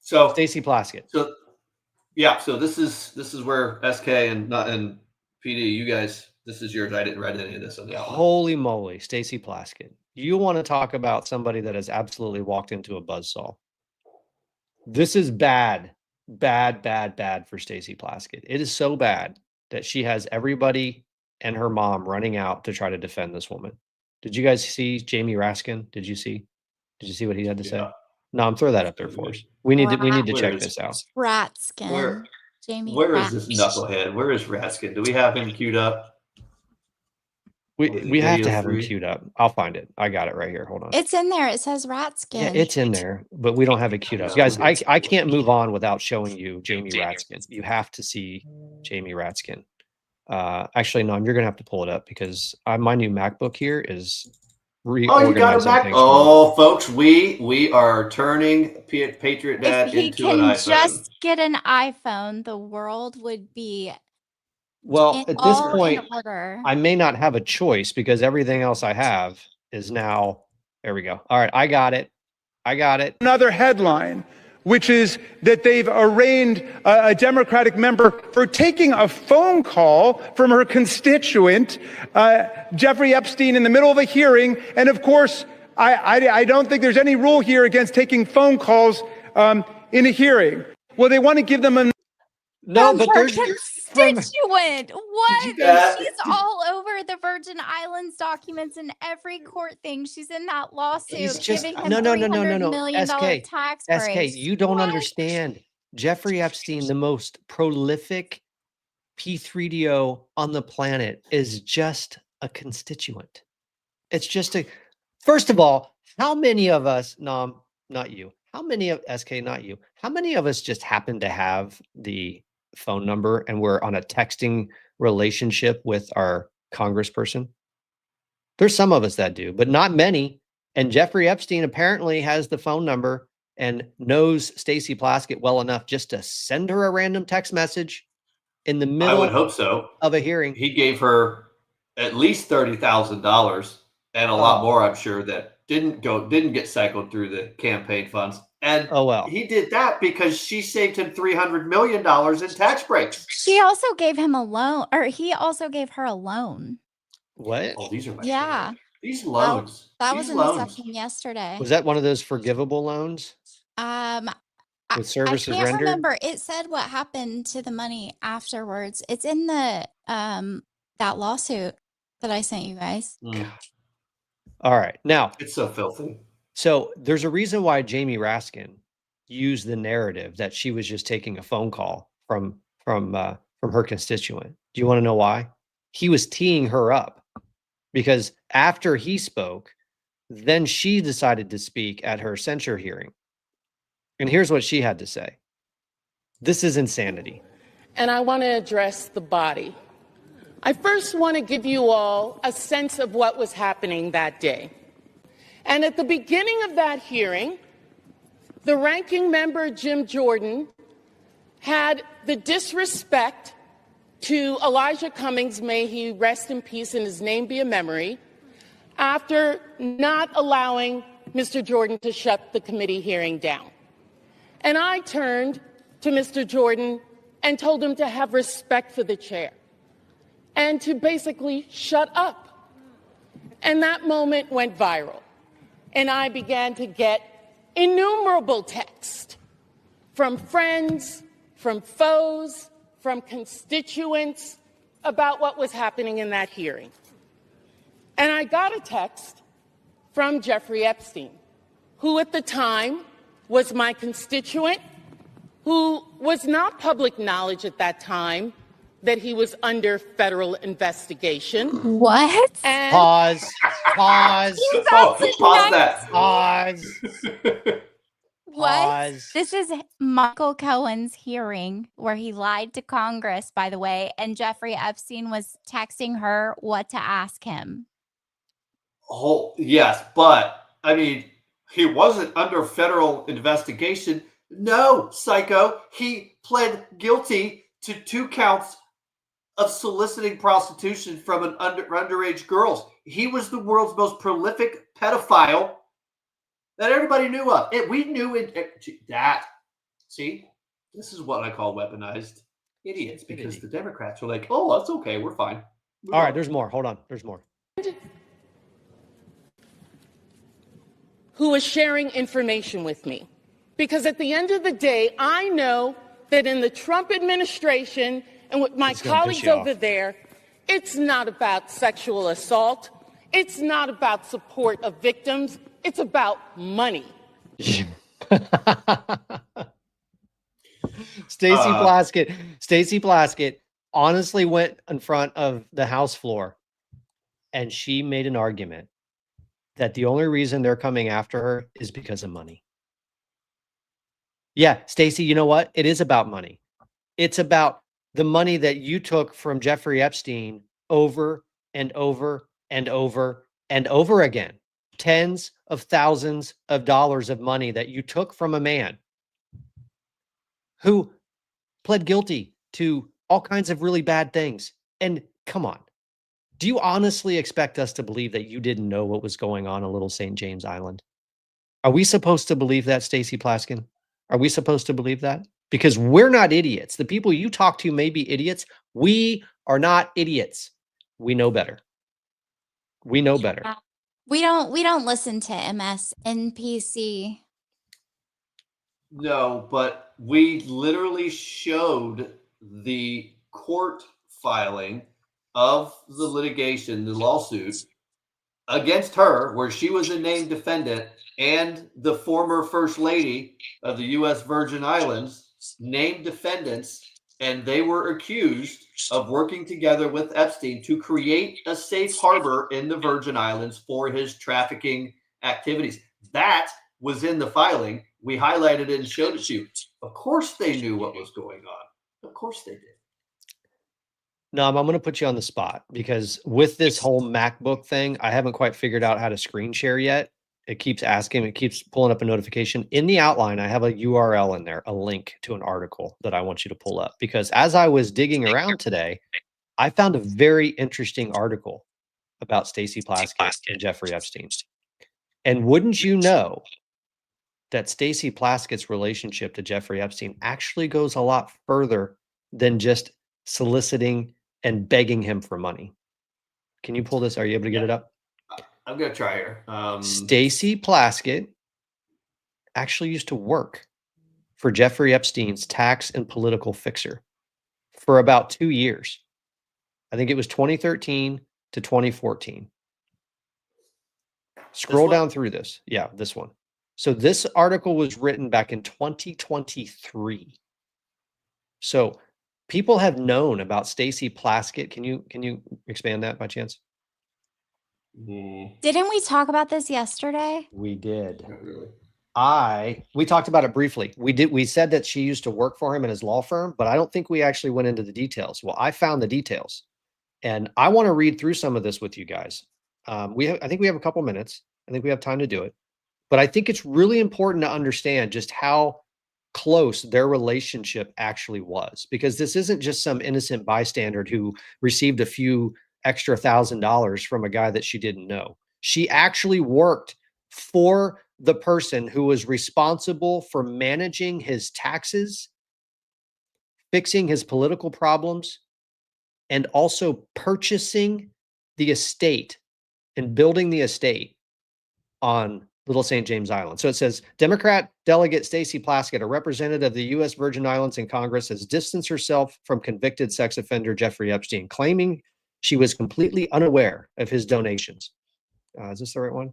So Stacy Plasket. So yeah, so this is where SK and PD, you guys, this is yours. I didn't write any of this on the outline. Holy moly, Stacy Plasket. You want to talk about somebody that has absolutely walked into a buzzsaw. This is bad for Stacy Plasket. It is so bad that she has everybody and her mom running out to try to defend this woman. Did you guys see Jamie Raskin? Did you see what he had to say? No, throw that up there for us. We need to check this out. Ratskin. Where is this knucklehead? Where is Raskin? Do we have him queued up? We have to have him queued up. I'll find it. I got it right here. Hold on. It's in there. It says Ratskin. Yeah, it's in there, but we don't have it queued up. Guys, I can't move on without showing you Jamie Ratskin. You have to see Jamie Ratskin. Actually, no, you're gonna have to pull it up because my new MacBook here is reorganizing. Oh, you got a Mac? Oh, folks, we are turning Patriot Dad into an iPhone. If he can just get an iPhone, the world would be. Well, at this point, I may not have a choice because everything else I have is now. There we go. All right, I got it. Another headline, which is that they've arraigned a Democratic member for taking a phone call from her constituent, Jeffrey Epstein, in the middle of a hearing. And of course, I don't think there's any rule here against taking phone calls in a hearing. Well, they want to give them a... No, but there's... Constituent. What? She's all over the Virgin Islands documents and every court thing. She's in that lawsuit. He's just giving him no. $300 million tax breaks. SK, you don't understand. Jeffrey Epstein, the most prolific P3DO on the planet, is just a constituent. It's just a. First of all, how many of us? No, not you. How many of SK? Not you. How many of us just happen to have the phone number and we're on a texting relationship with our congressperson? There's some of us that do, but not many. And Jeffrey Epstein apparently has the phone number and knows Stacy Plasket well enough just to send her a random text message in the middle, I would hope so, of a hearing. He gave her at least $30,000 and a lot more, I'm sure, that didn't get cycled through the campaign funds. And he did that because she saved him $300 million in tax breaks. She also gave him a loan, or he also gave her a loan. What? Oh, these are my favorite. These loans. That was in the section yesterday. Was that one of those forgivable loans? With services I can't rendered? remember. It said what happened to the money afterwards. It's in the that lawsuit that I sent you guys. All right. Now, it's so filthy. So there's a reason why Jamie Raskin used the narrative that she was just taking a phone call from her constituent. Do you want to know why? He was teeing her up because after he spoke, then she decided to speak at her censure hearing. And here's what she had to say. This is insanity. And I want to address the body. I first want to give you all a sense of what was happening that day. And at the beginning of that hearing, the ranking member, Jim Jordan, had the disrespect to Elijah Cummings, may he rest in peace and his name be a memory, after not allowing Mr. Jordan to shut the committee hearing down. And I turned to Mr. Jordan and told him to have respect for the chair and to basically shut up. And that moment went viral. And I began to get innumerable texts from friends, from foes, from constituents about what was happening in that hearing. And I got a text from Jeffrey Epstein, who at the time was my constituent, who was not public knowledge at that time that he was under federal investigation. What? And pause. Pause that. Pause. What? Pause. This is Michael Cohen's hearing where he lied to Congress, by the way, and Jeffrey Epstein was texting her what to ask him. Oh, yes, but I mean, he wasn't under federal investigation. No, psycho. He pled guilty to 2 counts of soliciting prostitution from an underage girls. He was the world's most prolific pedophile that everybody knew of. We knew that See, this is what I call weaponized idiots, because the Democrats are like, oh, that's okay, we're fine. All right, there's more. Hold on. There's more. Who is sharing information with me. Because at the end of the day, I know that in the Trump administration and with my colleagues over there, it's not about sexual assault. It's not about support of victims. It's about money. Stacy Plasket honestly went in front of the House floor and she made an argument that the only reason they're coming after her is because of money. Yeah, Stacy, you know what? It is about money. It's about the money that you took from Jeffrey Epstein over and over and over and over again. Tens of thousands of dollars of money that you took from a man who pled guilty to all kinds of really bad things. And come on, do you honestly expect us to believe that you didn't know what was going on Little St. James Island? Are we supposed to believe that, Stacy Plasket? Are we supposed to believe that? Because we're not idiots. The people you talk to may be idiots. We are not idiots. We know better. We know better. We don't listen to MSNPC. No, but we literally showed the court filing of the litigation, the lawsuit against her, where she was a named defendant, and the former First Lady of the U.S. Virgin Islands named defendants, and they were accused of working together with Epstein to create a safe harbor in the Virgin Islands for his trafficking activities. That was in the filing. We highlighted it and showed it to you. Of course they knew what was going on. Of course they did. No, I'm going to put you on the spot because with this whole MacBook thing, I haven't quite figured out how to screen share yet. It keeps asking, it keeps pulling up a notification. In the outline, I have a URL in there, a link to an article that I want you to pull up. Because as I was digging around today, I found a very interesting article about Stacy Plasket and Jeffrey Epstein. And wouldn't you know that Stacy Plasket's relationship to Jeffrey Epstein actually goes a lot further than just soliciting and begging him for money. Can you pull this? Are you able to get it up? I'm going to try here. Stacy Plasket actually used to work for Jeffrey Epstein's tax and political fixer for about 2 years. I think it was 2013 to 2014. Scroll down through this. Yeah, this one. So this article was written back in 2023. So people have known about Stacy Plasket. Can you expand that by chance? Didn't we talk about this yesterday? We did. Not really. We talked about it briefly. We said that she used to work for him in his law firm, but I don't think we actually went into the details. Well, I found the details, and I want to read through some of this with you guys. I think we have a couple minutes. I think we have time to do it, but I think it's really important to understand just how close their relationship actually was, because this isn't just some innocent bystander who received a few extra $1,000 from a guy that she didn't know. She actually worked for the person who was responsible for managing his taxes, fixing his political problems, and also purchasing the estate and building the estate on Little St. James Island. So it says, Democrat delegate Stacy Plasket, a representative of the U.S. Virgin Islands in Congress, has distanced herself from convicted sex offender Jeffrey Epstein, claiming she was completely unaware of his donations. Is this the right one?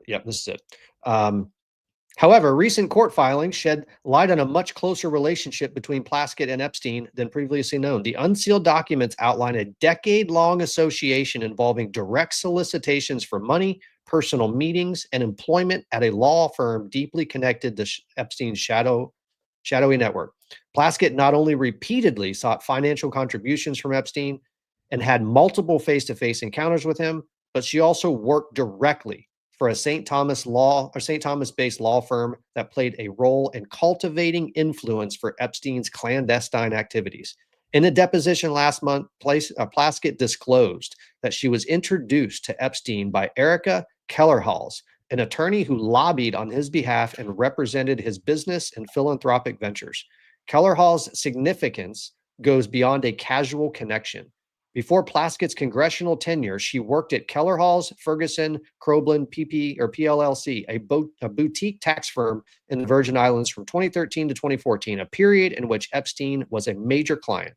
Yep, this is it. However, recent court filings shed light on a much closer relationship between Plasket and Epstein than previously known. The unsealed documents outline a decade-long association involving direct solicitations for money, personal meetings, and employment at a law firm deeply connected to Epstein's shadowy network. Plasket not only repeatedly sought financial contributions from Epstein and had multiple face-to-face encounters with him, but she also worked directly for a St. Thomas-based law firm that played a role in cultivating influence for Epstein's clandestine activities. In a deposition last month, Plasket disclosed that she was introduced to Epstein by Erica Kellerhals, an attorney who lobbied on his behalf and represented his business and philanthropic ventures. Kellerhals' significance goes beyond a casual connection. Before Plasket's congressional tenure, she worked at Kellerhals Ferguson Croblan PLLC, a boutique tax firm in the Virgin Islands from 2013 to 2014, a period in which Epstein was a major client.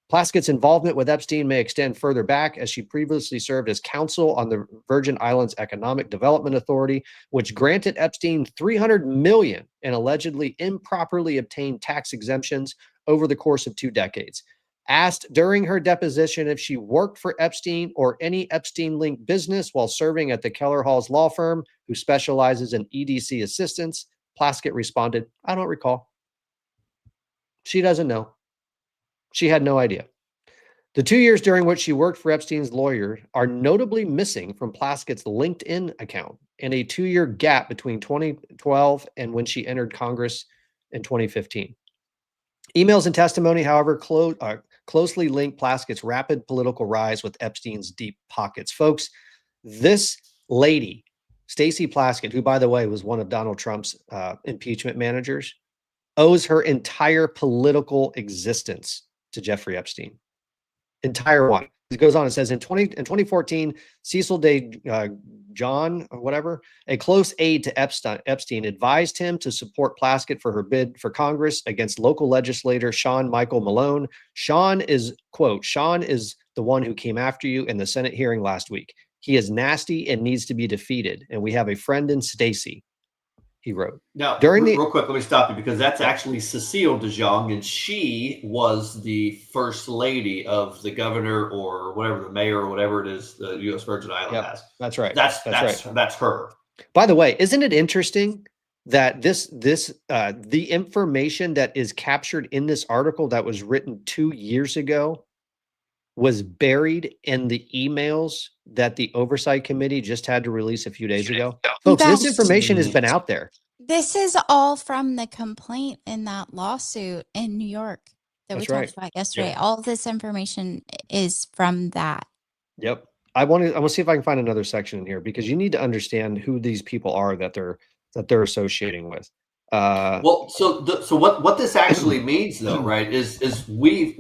Plasket's involvement with Epstein may extend further back, as she previously served as counsel on the Virgin Islands Economic Development Authority, which granted Epstein $300 million in allegedly improperly obtained tax exemptions over the course of 2 decades. Asked during her deposition if she worked for Epstein or any Epstein-linked business while serving at the Kellerhals law firm, who specializes in EDC assistance, Plasket responded, "I don't recall." She doesn't know. She had no idea. The 2 years during which she worked for Epstein's lawyer are notably missing from Plasket's LinkedIn account, and a 2-year gap between 2012 and when she entered Congress in 2015. Emails and testimony, however, closely link Plasket's rapid political rise with Epstein's deep pockets. Folks, this lady, Stacy Plasket, who, by the way, was one of Donald Trump's impeachment managers, owes her entire political existence to Jeffrey Epstein. Entire one. It goes on and says, in 2014, Cecil Day John, or whatever, a close aide to Epstein, advised him to support Plasket for her bid for Congress against local legislator Sean Michael Malone. Sean is, quote, "Sean is the one who came after you in the Senate hearing last week. He is nasty and needs to be defeated. And we have a friend in Stacy," he wrote. Now, real quick, let me stop you, because that's actually Cecile de Jong, and she was the first lady of the governor or whatever, the mayor or whatever it is the U.S. Virgin Islands has. That's right. That's her. By the way, isn't it interesting that the information that is captured in this article that was written 2 years ago was buried in the emails that the Oversight Committee just had to release a few days ago? Folks, this information has been out there. This is all from the complaint in that lawsuit in New York that we talked about yesterday. Yep. All this information is from that. Yep. I want to see if I can find another section in here, because you need to understand who these people are that they're associating with. Well, so what this actually means, though, right, is we've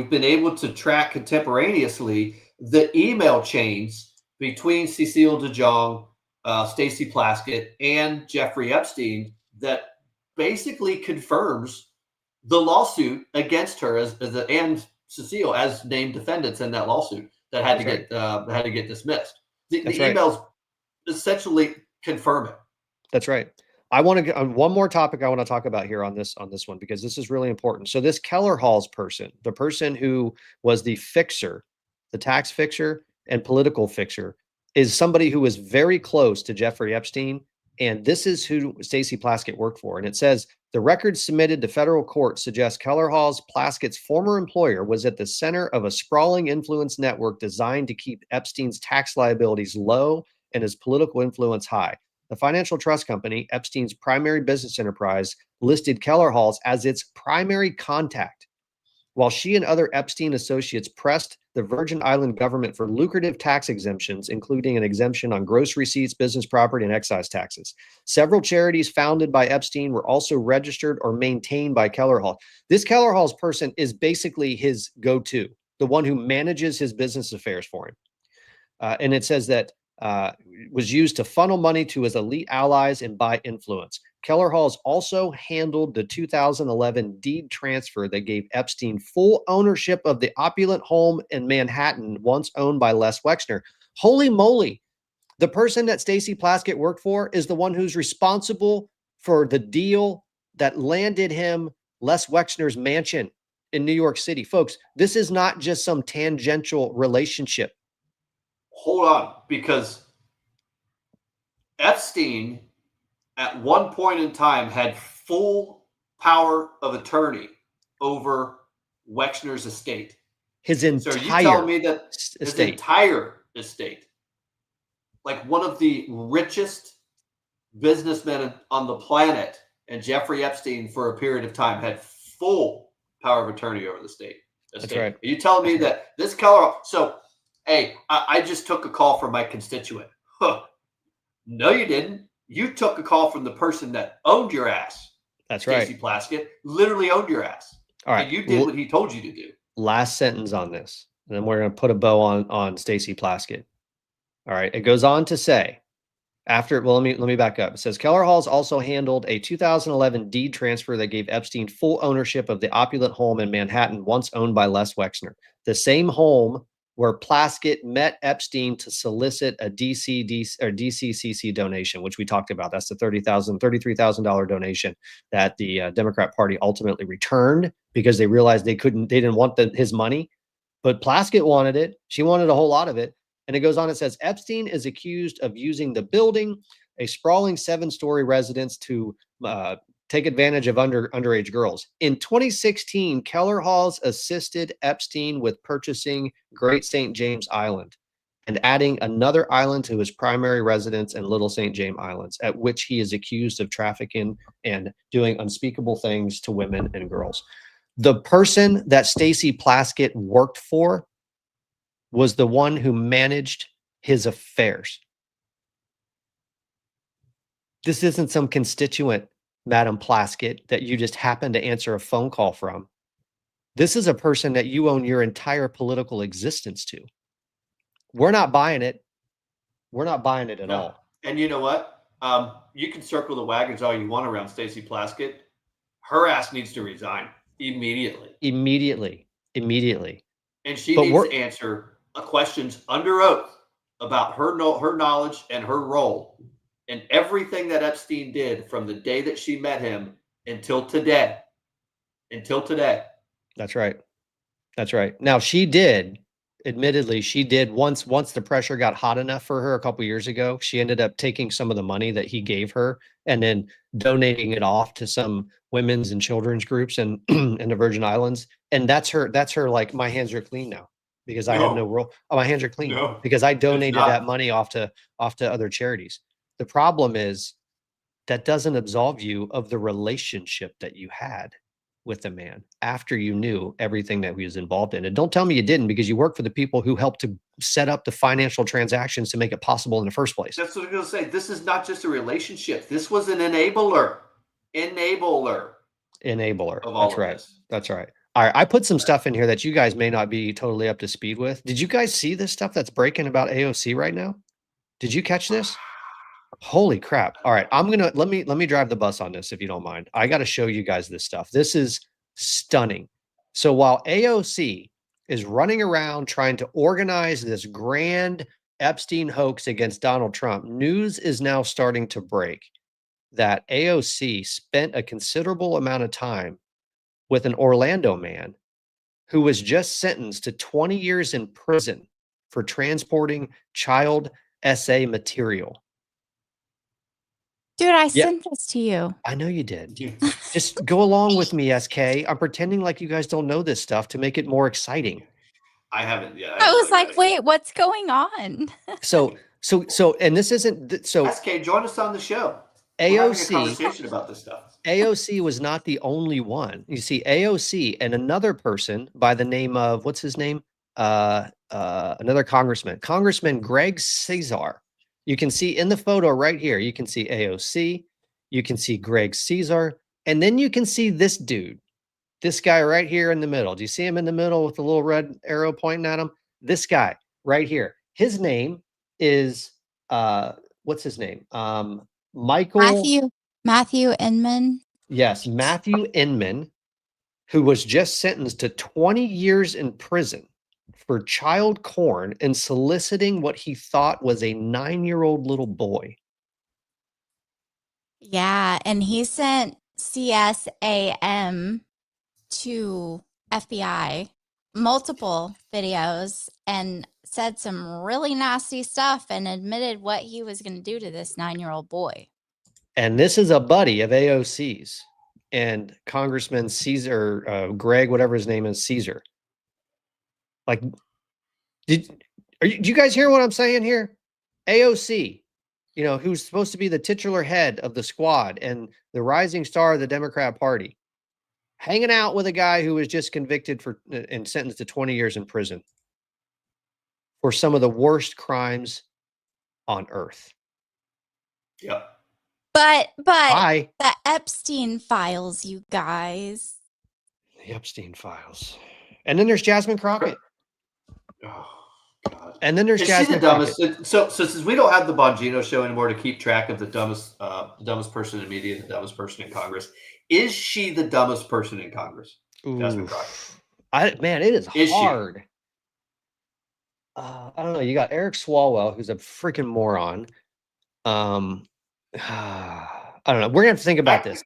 been able to track contemporaneously the email chains between Cecile de Jong, Stacy Plasket, and Jeffrey Epstein that basically confirms the lawsuit against her and Cecile as named defendants in that lawsuit that had to get dismissed. The emails essentially confirm it. That's right. I want to get on one more topic I want to talk about here on this one, because this is really important. So this Kellerhals person, the person who was the fixer, the tax fixer and political fixer, is somebody who was very close to Jeffrey Epstein. And this is who Stacy Plasket worked for. And it says, the records submitted to federal court suggest Kellerhals Plasket's former employer was at the center of a sprawling influence network designed to keep Epstein's tax liabilities low and his political influence high. The financial trust company, Epstein's primary business enterprise, listed Kellerhals as its primary contact, while she and other Epstein associates pressed the Virgin Island government for lucrative tax exemptions, including an exemption on gross receipts, business property, and excise taxes. Several charities founded by Epstein were also registered or maintained by Kellerhals. This Kellerhals person is basically his go-to, the one who manages his business affairs for him. And it says that was used to funnel money to his elite allies and buy influence. Kellerhals also handled the 2011 deed transfer that gave Epstein full ownership of the opulent home in Manhattan once owned by Les Wexner. Holy moly. The person that Stacy Plasket worked for is the one who's responsible for the deal that landed him Les Wexner's mansion in New York City. Folks, this is not just some tangential relationship. Hold on, because Epstein at one point in time had full power of attorney over Wexner's estate. His entire So you tell me that his entire estate, like one of the richest businessmen on the planet, and Jeffrey Epstein for a period of time had full power of attorney over the estate. That's right. Are you telling me that this Kellerhals? So, hey, I just took a call from my constituent. Huh. No, you didn't. You took a call from the person that owned your ass. That's right. Stacy Plasket literally owned your ass. All right. And you did what he told you to do. Last sentence on this, and then we're going to put a bow on Stacy Plasket. All right. It goes on to say, let me back up. It says Kellerhals also handled a 2011 deed transfer that gave Epstein full ownership of the opulent home in Manhattan, once owned by Les Wexner. The same home where Plasket met Epstein to solicit a DCCC donation, which we talked about. That's the $33,000 donation that the Democrat Party ultimately returned because they realized they didn't want his money, but Plasket wanted it. She wanted a whole lot of it. And it goes on, it says, Epstein is accused of using the building, a sprawling 7-story residence, to take advantage of underage girls. In 2016, Kellerhals assisted Epstein with purchasing Great St. James Island and adding another island to his primary residence in Little St. James Islands, at which he is accused of trafficking and doing unspeakable things to women and girls. The person that Stacy Plasket worked for was the one who managed his affairs. This isn't some constituent, Madam Plasket, that you just happen to answer a phone call from. This is a person that you own your entire political existence to. We're not buying it. We're not buying it at all. And you know what? You can circle the wagons all you want around Stacy Plasket. Her ass needs to resign immediately. Immediately. And she needs to answer questions under oath about her knowledge and her role in everything that Epstein did from the day that she met him until today. That's right. Now, admittedly, once the pressure got hot enough for her a couple years ago, she ended up taking some of the money that he gave her and then donating it off to some women's and children's groups in the Virgin Islands. And that's her like, my hands are clean now because I have no role. Oh, my hands are clean because I donated that money off to other charities. The problem is that doesn't absolve you of the relationship that you had with the man after you knew everything that he was involved in. And don't tell me you didn't, because you work for the people who helped to set up the financial transactions to make it possible in the first place. That's what I'm going to say. This is not just a relationship. This was an enabler. That's right. That's right. All right. I put some stuff in here that you guys may not be totally up to speed with. Did you guys see this stuff that's breaking about AOC right now? Did you catch this? Holy crap. All right. Let me drive the bus on this, if you don't mind. I got to show you guys this stuff. This is stunning. So while AOC is running around trying to organize this grand Epstein hoax against Donald Trump, news is now starting to break that AOC spent a considerable amount of time with an Orlando man who was just sentenced to 20 years in prison for transporting child essay material. Dude, I sent this to you. I know you did. Just go along with me, SK. I'm pretending like you guys don't know this stuff to make it more exciting. I haven't yet. I was like, wait, what's going on? So, and this isn't so. SK, join us on the show. AOC, we're having a conversation about this stuff. AOC was not the only one. You see, AOC and another person by the name of, what's his name? Another Congressman Greg Cesar. You can see in the photo right here, you can see AOC, you can see Greg Cesar, and then you can see this dude, this guy right here in the middle. Do you see him in the middle with the little red arrow pointing at him? This guy right here. His name is, what's his name? Matthew Enman. Yes, Matthew Enman, who was just sentenced to 20 years in prison for child porn and soliciting what he thought was a 9-year-old little boy. Yeah, and he sent CSAM to FBI multiple videos and said some really nasty stuff and admitted what he was going to do to this 9-year-old boy. And this is a buddy of AOC's and Congressman Cesar, Greg, whatever his name is, Cesar. Like, do you guys hear what I'm saying here? AOC, who's supposed to be the titular head of the squad and the rising star of the Democrat Party, hanging out with a guy who was just convicted and sentenced to 20 years in prison for some of the worst crimes on earth. Yep. But Bye. the Epstein files, you guys. The Epstein files. And then there's Jasmine Crockett. Oh, God. And then there's Is she Jasmine the dumbest? Crockett. So since we don't have the Bongino show anymore to keep track of the dumbest person in media, the dumbest person in Congress, is she the dumbest person in Congress? Jasmine Crockett. Man, it is hard. I don't know. You got Eric Swalwell, who's a freaking moron. I don't know. We're gonna have to think about this.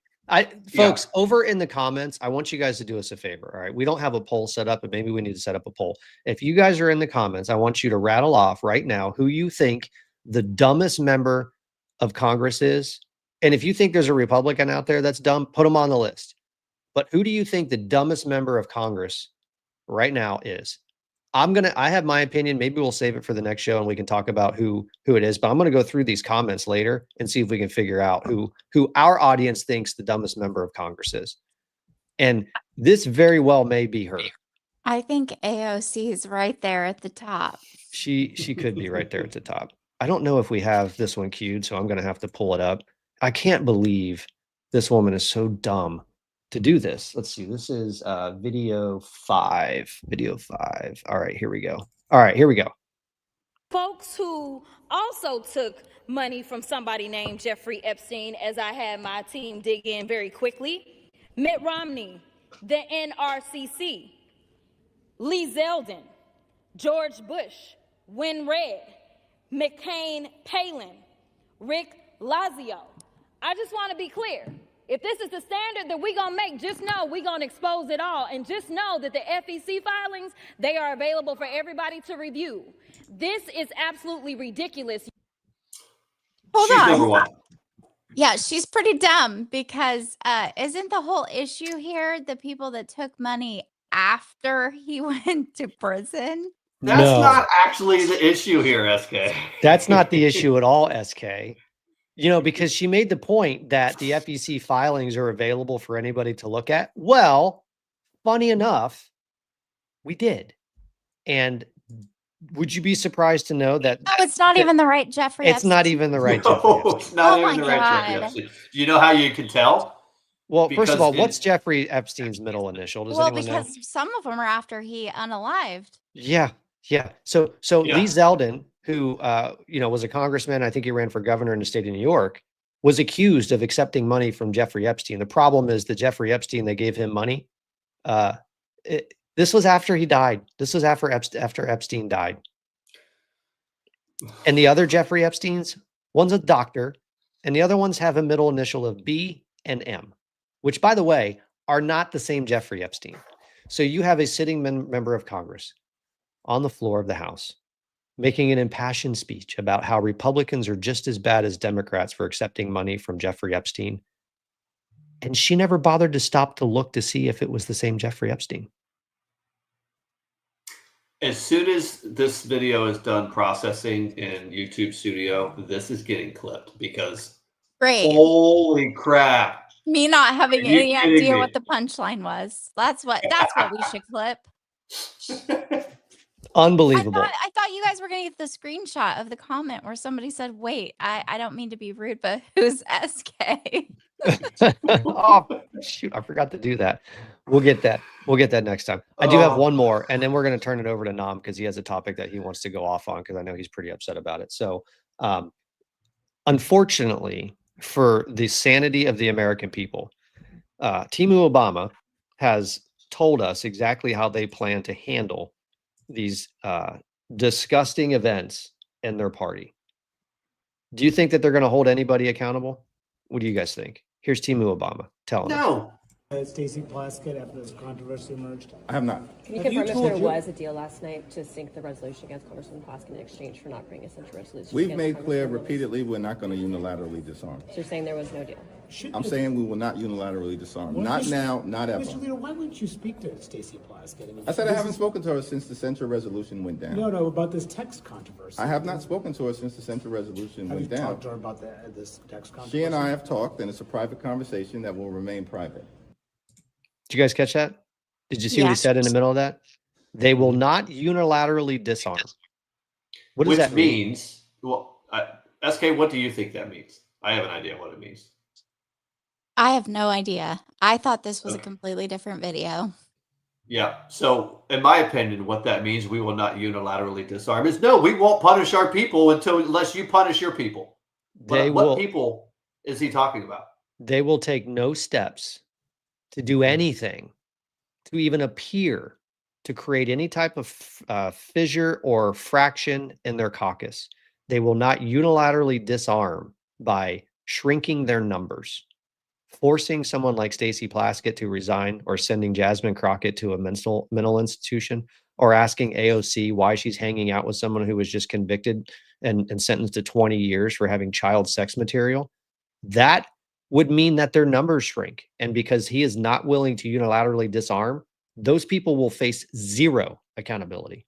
Folks, over in the comments, I want you guys to do us a favor. All right. We don't have a poll set up, but maybe we need to set up a poll. If you guys are in the comments, I want you to rattle off right now who you think the dumbest member of Congress is. And if you think there's a Republican out there that's dumb, put them on the list. But who do you think the dumbest member of Congress right now is? I have my opinion. Maybe we'll save it for the next show and we can talk about who it is, but I'm going to go through these comments later and see if we can figure out who our audience thinks the dumbest member of Congress is. And this very well may be her. I think AOC is right there at the top. She could be right there at the top. I don't know if we have this one queued, so I'm going to have to pull it up. I can't believe this woman is so dumb to do this. Let's see. This is video 5. Video 5. All right, here we go. All right, here we go. Folks who also took money from somebody named Jeffrey Epstein, as I had my team dig in very quickly. Mitt Romney, the NRCC, Lee Zeldin, George Bush, Win Red, McCain Palin, Rick Lazio. I just want to be clear. If this is the standard that we're going to make, just know we're going to expose it all. And just know that the FEC filings, they are available for everybody to review. This is absolutely ridiculous. Hold She's on. number one. Yeah, she's pretty dumb because isn't the whole issue here the people that took money after he went to prison? That's No. not actually the issue here, SK. That's not the issue at all, SK. You know, because she made the point that the FEC filings are available for anybody to look at. Well, funny enough, we did. And would you be surprised to know that No, it's not even the right Jeffrey it's Epstein. not even the right Jeffrey No, Epstein? it's not Oh even my the right Jeffrey God. Epstein. Do you know how you can tell? Well, first of Because all, it- what's Jeffrey Epstein's middle initial? Does Well, anyone know? because some of them are after he unalived. Yeah. So Yeah. Lee Zeldin, who was a congressman, I think he ran for governor in the state of New York, was accused of accepting money from Jeffrey Epstein. The problem is that Jeffrey Epstein, they gave him money. This was after he died. This was after Epstein died. And the other Jeffrey Epsteins, one's a doctor, and the other ones have a middle initial of B and M, which, by the way, are not the same Jeffrey Epstein. So you have a sitting member of Congress on the floor of the House making an impassioned speech about how Republicans are just as bad as Democrats for accepting money from Jeffrey Epstein. And she never bothered to stop to look to see if it was the same Jeffrey Epstein. As soon as this video is done processing in YouTube Studio, this is getting clipped because Great. holy crap. Me not having Are you any kidding idea me? what the punchline was. That's what we should clip. Unbelievable. I thought you guys were going to get the screenshot of the comment where somebody said, wait, I don't mean to be rude, but who's SK? Oh, shoot. I forgot to do that. We'll get that. We'll get that next time. I do have one more, and then we're going to turn it over to Nam because he has a topic that he wants to go off on because I know he's pretty upset about it. So, unfortunately, for the sanity of the American people, Timu Obama has told us exactly how they plan to handle these disgusting events in their party. Do you think that they're going to hold anybody accountable? What do you guys think? Here's Timu Obama. Tell him. No. Stacy Plasket after this controversy emerged. I have not. Can you confirm if there was a deal last night to sink the resolution against Congressman Plasket in exchange for not bringing a censure resolution? We've against made clear Congressman repeatedly we're not going to unilaterally disarm. So you're saying there was no deal? I'm saying we will not unilaterally disarm. Not now, not ever. Mr. Leader, why wouldn't you speak to Stacy Plasket? I said I haven't spoken to her since the censure resolution went down. No, about this text controversy. I have not spoken to her since the censure resolution went down. Have you talked to her about this text controversy? She and I have talked, and it's a private conversation that will remain private. Did you guys catch that? Did you see what he said in the middle of that? They will not unilaterally disarm. What does Which that mean? means, well, SK, what do you think that means? I have an idea what it means. I have no idea. I thought this was a completely different video. Yeah. So, in my opinion, what that means, we will not unilaterally disarm, is no, we won't punish our people unless you punish your people. What people is he talking about? They will take no steps to do anything, to even appear to create any type of fissure or fraction in their caucus. They will not unilaterally disarm by shrinking their numbers, forcing someone like Stacy Plasket to resign, or sending Jasmine Crockett to a mental institution, or asking AOC why she's hanging out with someone who was just convicted and sentenced to 20 years for having child sex material. That would mean that their numbers shrink. And because he is not willing to unilaterally disarm, those people will face zero accountability.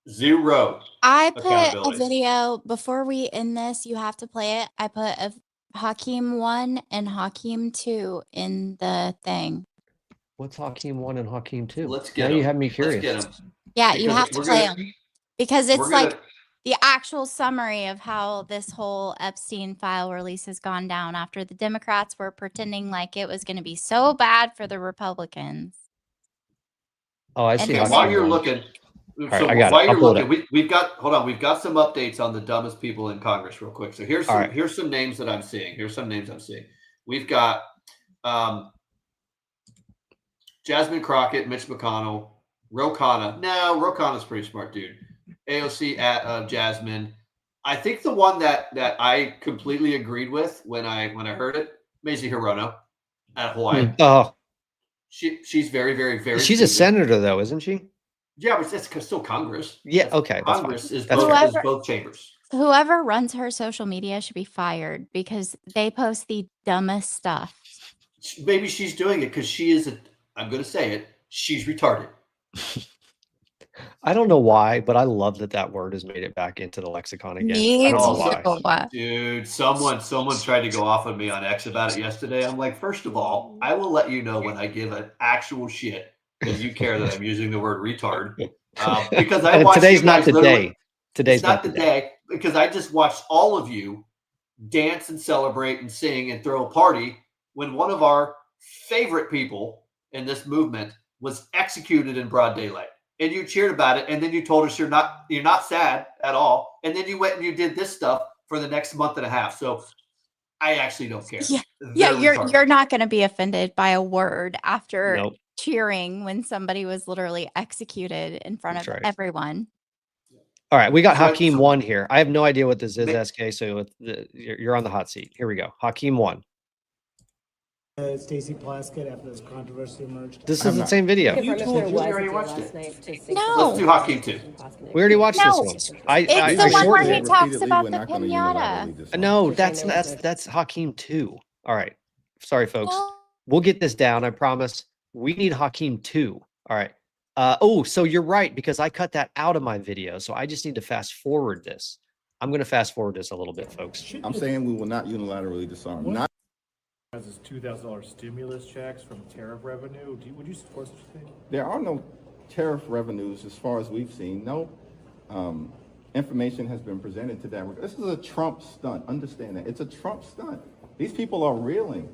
Zero. I put a video before we end this. You have to play it. I put a Hakeem 1 and Hakeem 2 in the thing. What's Hakeem 1 and Hakeem 2? Let's get now you have me curious. Let's get them. Yeah, you have to play them because it's like the actual summary of how this whole Epstein file release has gone down after the Democrats were pretending like it was going to be so bad for the Republicans. Oh, I see. While you're looking, so while you're looking, we've got some updates on the dumbest people in Congress real quick. So here's some names that I'm seeing. We've got Jasmine Crockett, Mitch McConnell, Ro Khanna. No, Ro Khanna's a pretty smart dude. AOC at Jasmine. I think the one that I completely agreed with when I heard it, Mazie Hirono at Hawaii. Oh, she's very, very, very. She's a senator, though, isn't she? Yeah, but it's still Congress. Yeah, okay. Congress is both chambers. Whoever runs her social media should be fired because they post the dumbest stuff. Maybe she's doing it because she is I'm going to say it. She's retarded. I don't know why, but I love that word has made it back into the lexicon again. I don't know why. Dude, someone tried to go off on me on X about it yesterday. I'm like, first of all, I will let you know when I give an actual shit if you care that I'm using the word retard. Because I watched today's not the day. Today's not the day because I just watched all of you dance and celebrate and sing and throw a party when one of our favorite people in this movement was executed in broad daylight. And you cheered about it, and then you told us you're not sad at all, and then you went and you did this stuff for the next month and a half. So I actually don't care. Yeah, you're not going to be offended by a word after cheering when somebody was literally executed in front of everyone. All right, we got Hakeem 1 here. I have no idea what this is, SK. So you're on the hot seat. Here we go. Hakeem 1. Stacy Plasket after this controversy emerged. This is the same video. You already watched it. No. Let's do Hakeem 2. We already watched this one. It's the one where he talks about the pinata. No, that's Hakeem 2. All right. Sorry, folks. We'll get this down. I promise. We need Hakeem 2. All right. So you're right, because I cut that out of my video. So I just need to fast forward this. I'm going to fast forward this a little bit, folks. I'm saying we will not unilaterally disarm. This $2,000 stimulus checks from tariff revenue. Would you support such a thing? There are no tariff revenues as far as we've seen. No information has been presented to that. This is a Trump stunt. Understand that. It's a Trump stunt. These people are reeling.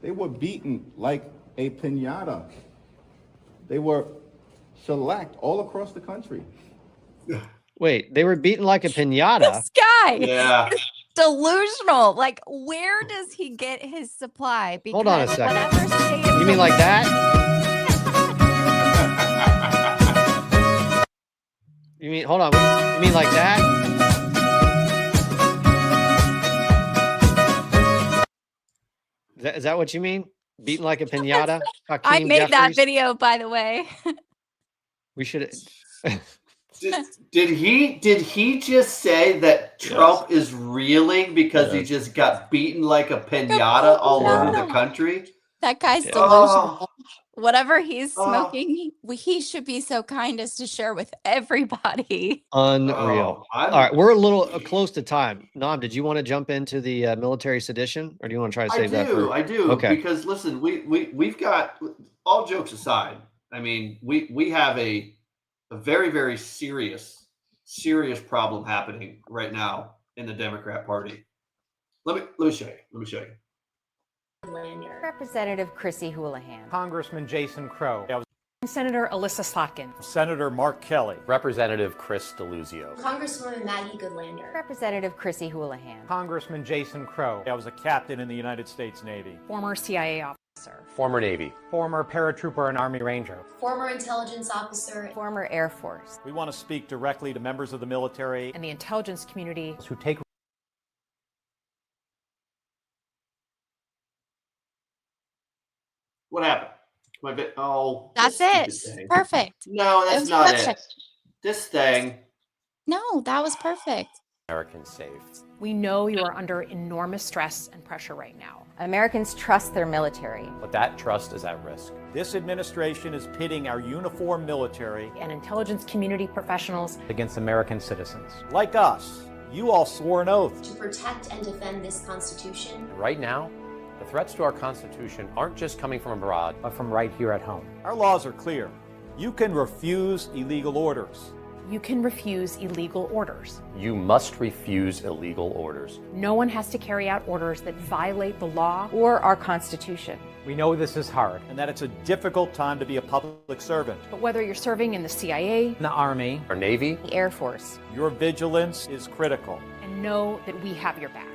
They were beaten like a piñata. They were shellacked all across the country. Wait, they were beaten like a piñata? This guy. Yeah. Delusional. Like, where does he get his supply? Because hold on a second. You mean like that? Hold on. You mean like that? Is that what you mean? Beaten like a piñata? I made that video, by the way. We should. Did he just say that Trump is reeling because he just got beaten like a piñata all over the country? That guy's delusional. Whatever he's smoking, he should be so kind as to share with everybody. Unreal. All right, we're a little close to time. Nam, did you want to jump into the military sedition, or do you want to try to save that? I do. Okay. Because listen, we've got, all jokes aside, I mean, we have a very, very serious problem happening right now in the Democrat Party. Let me show you. Let me show you. Representative Chrissy Houlihan. Congressman Jason Crow. Senator Alyssa Slotkin. Senator Mark Kelly. Representative Chris DeLuzio. Congresswoman Maggie Goodlander. Representative Chrissy Houlihan. Congressman Jason Crow. I was a captain in the United States Navy. Former CIA officer. Former Navy. Former paratrooper and Army Ranger. Former intelligence officer. Former Air Force. We want to speak directly to members of the military And the intelligence community. who take What happened? That's this it. stupid thing. Perfect. No, It that's was not perfect. it. This thing. No, that was perfect. Americans safe. We know you are under enormous stress and pressure right now. Americans trust their military. But that trust is at risk. This administration is pitting our uniformed military And intelligence community professionals. against American citizens. Like us, you all swore an oath. To protect and defend this Constitution. And right now, the threats to our Constitution aren't just coming from abroad, But from right here at home. Our laws are clear. You can refuse illegal orders. You can refuse illegal orders. you must refuse illegal orders. No one has to carry out orders that violate the law or our Constitution. We know this is hard and that it's a difficult time to be a public servant. But whether you're serving in the CIA, The Army, Our Navy, the Air Force, your vigilance is critical. and know that we have your back.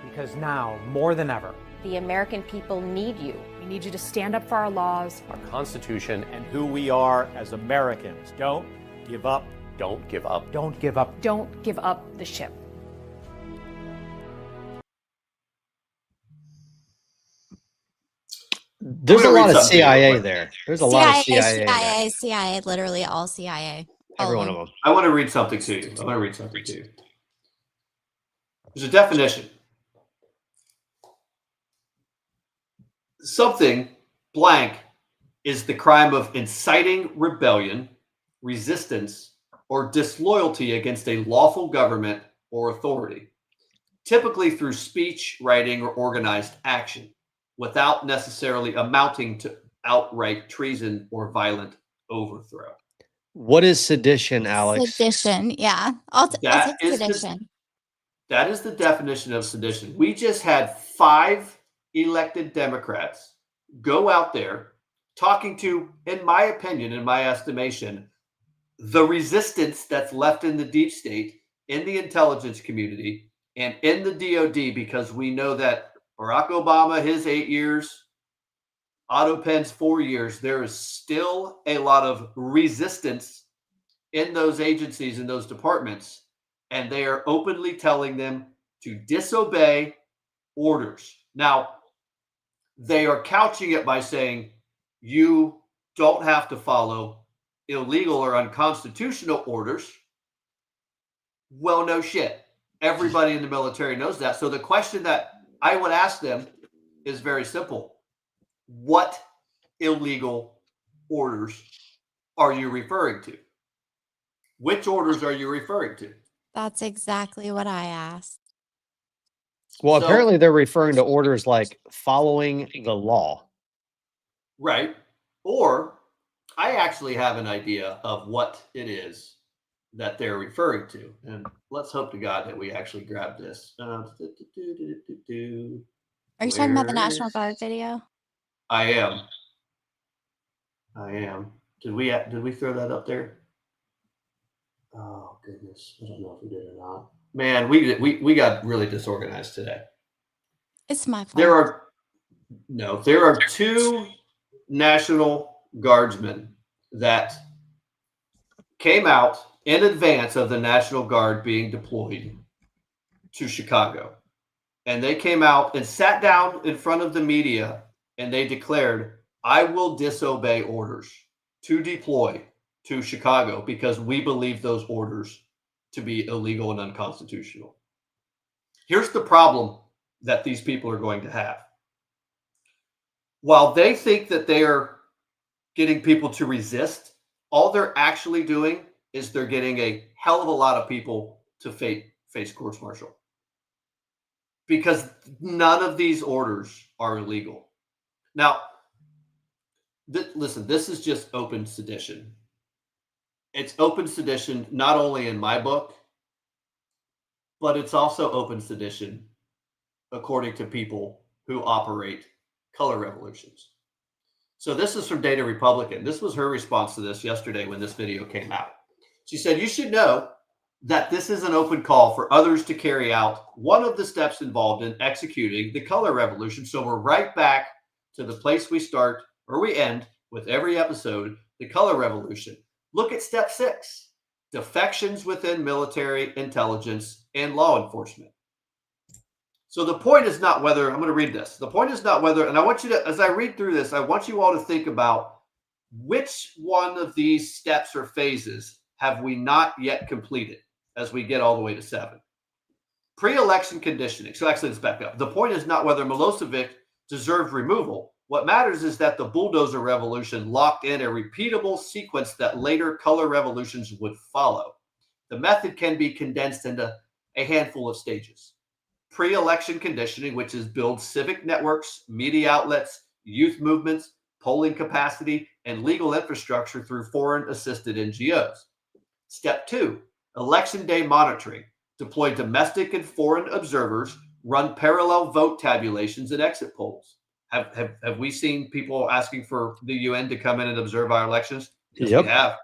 Because now, more than ever, The American people need you. We need you to stand up for our laws. our Constitution, and who we are as Americans. Don't give up. don't give up. Don't give up. Don't give up the ship. There's a lot of CIA there. There's a lot of CIA. CIA, CIA, literally all CIA. Every one of them. I want to read something to you. There's a definition. Something blank is the crime of inciting rebellion, resistance, or disloyalty against a lawful government or authority, typically through speech, writing, or organized action, without necessarily amounting to outright treason or violent overthrow. What is sedition, Alex? Sedition, yeah. I'll That take is the- sedition. That is the definition of sedition. We just had 5 elected Democrats go out there talking to, in my opinion, in my estimation, the resistance that's left in the deep state, in the intelligence community, and in the DOD, because we know that Barack Obama, his 8 years, Otto Penn's 4 years, there is still a lot of resistance in those agencies, in those departments, and they are openly telling them to disobey orders. Now, they are couching it by saying you don't have to follow illegal or unconstitutional orders. Well, no shit. Everybody in the military knows that. So the question that I would ask them is very simple. What illegal orders are you referring to? Which orders are you referring to? That's exactly what I asked. Well, So- apparently they're referring to orders like following the law. Right. Or I actually have an idea of what it is that they're referring to. And let's hope to God that we actually grab this. Are you talking about the National Guard video? I am. Did we throw that up there? Oh goodness. I don't know if we did or not. Man, we got really disorganized today. It's my fault. There are 2 National Guardsmen that came out in advance of the National Guard being deployed to Chicago. And they came out and sat down in front of the media and they declared, I will disobey orders to deploy to Chicago because we believe those orders to be illegal and unconstitutional. Here's the problem that these people are going to have. While they think that they are getting people to resist, all they're actually doing is they're getting a hell of a lot of people to face court-martial. Because none of these orders are illegal. Now, listen, this is just open sedition. It's open sedition not only in my book, but it's also open sedition according to people who operate color revolutions. So this is from Data Republican. This was her response to this yesterday when this video came out. She said, you should know that this is an open call for others to carry out one of the steps involved in executing the color revolution. So we're right back to the place we start or we end with every episode, the color revolution. Look at step 6, defections within military intelligence and law enforcement. So the point is not whether, I'm going to read this. The point is not whether, and I want you to, as I read through this, I want you all to think about which one of these steps or phases have we not yet completed as we get all the way to 7. Pre-election conditioning. So actually, let's back up. The point is not whether Milosevic deserved removal. What matters is that the bulldozer revolution locked in a repeatable sequence that later color revolutions would follow. The method can be condensed into a handful of stages. Pre-election conditioning, which is build civic networks, media outlets, youth movements, polling capacity, and legal infrastructure through foreign-assisted NGOs. Step 2, election day monitoring. Deploy domestic and foreign observers, run parallel vote tabulations and exit polls. Have we seen people asking for the UN to come in and observe our elections? Yes, yep. We have.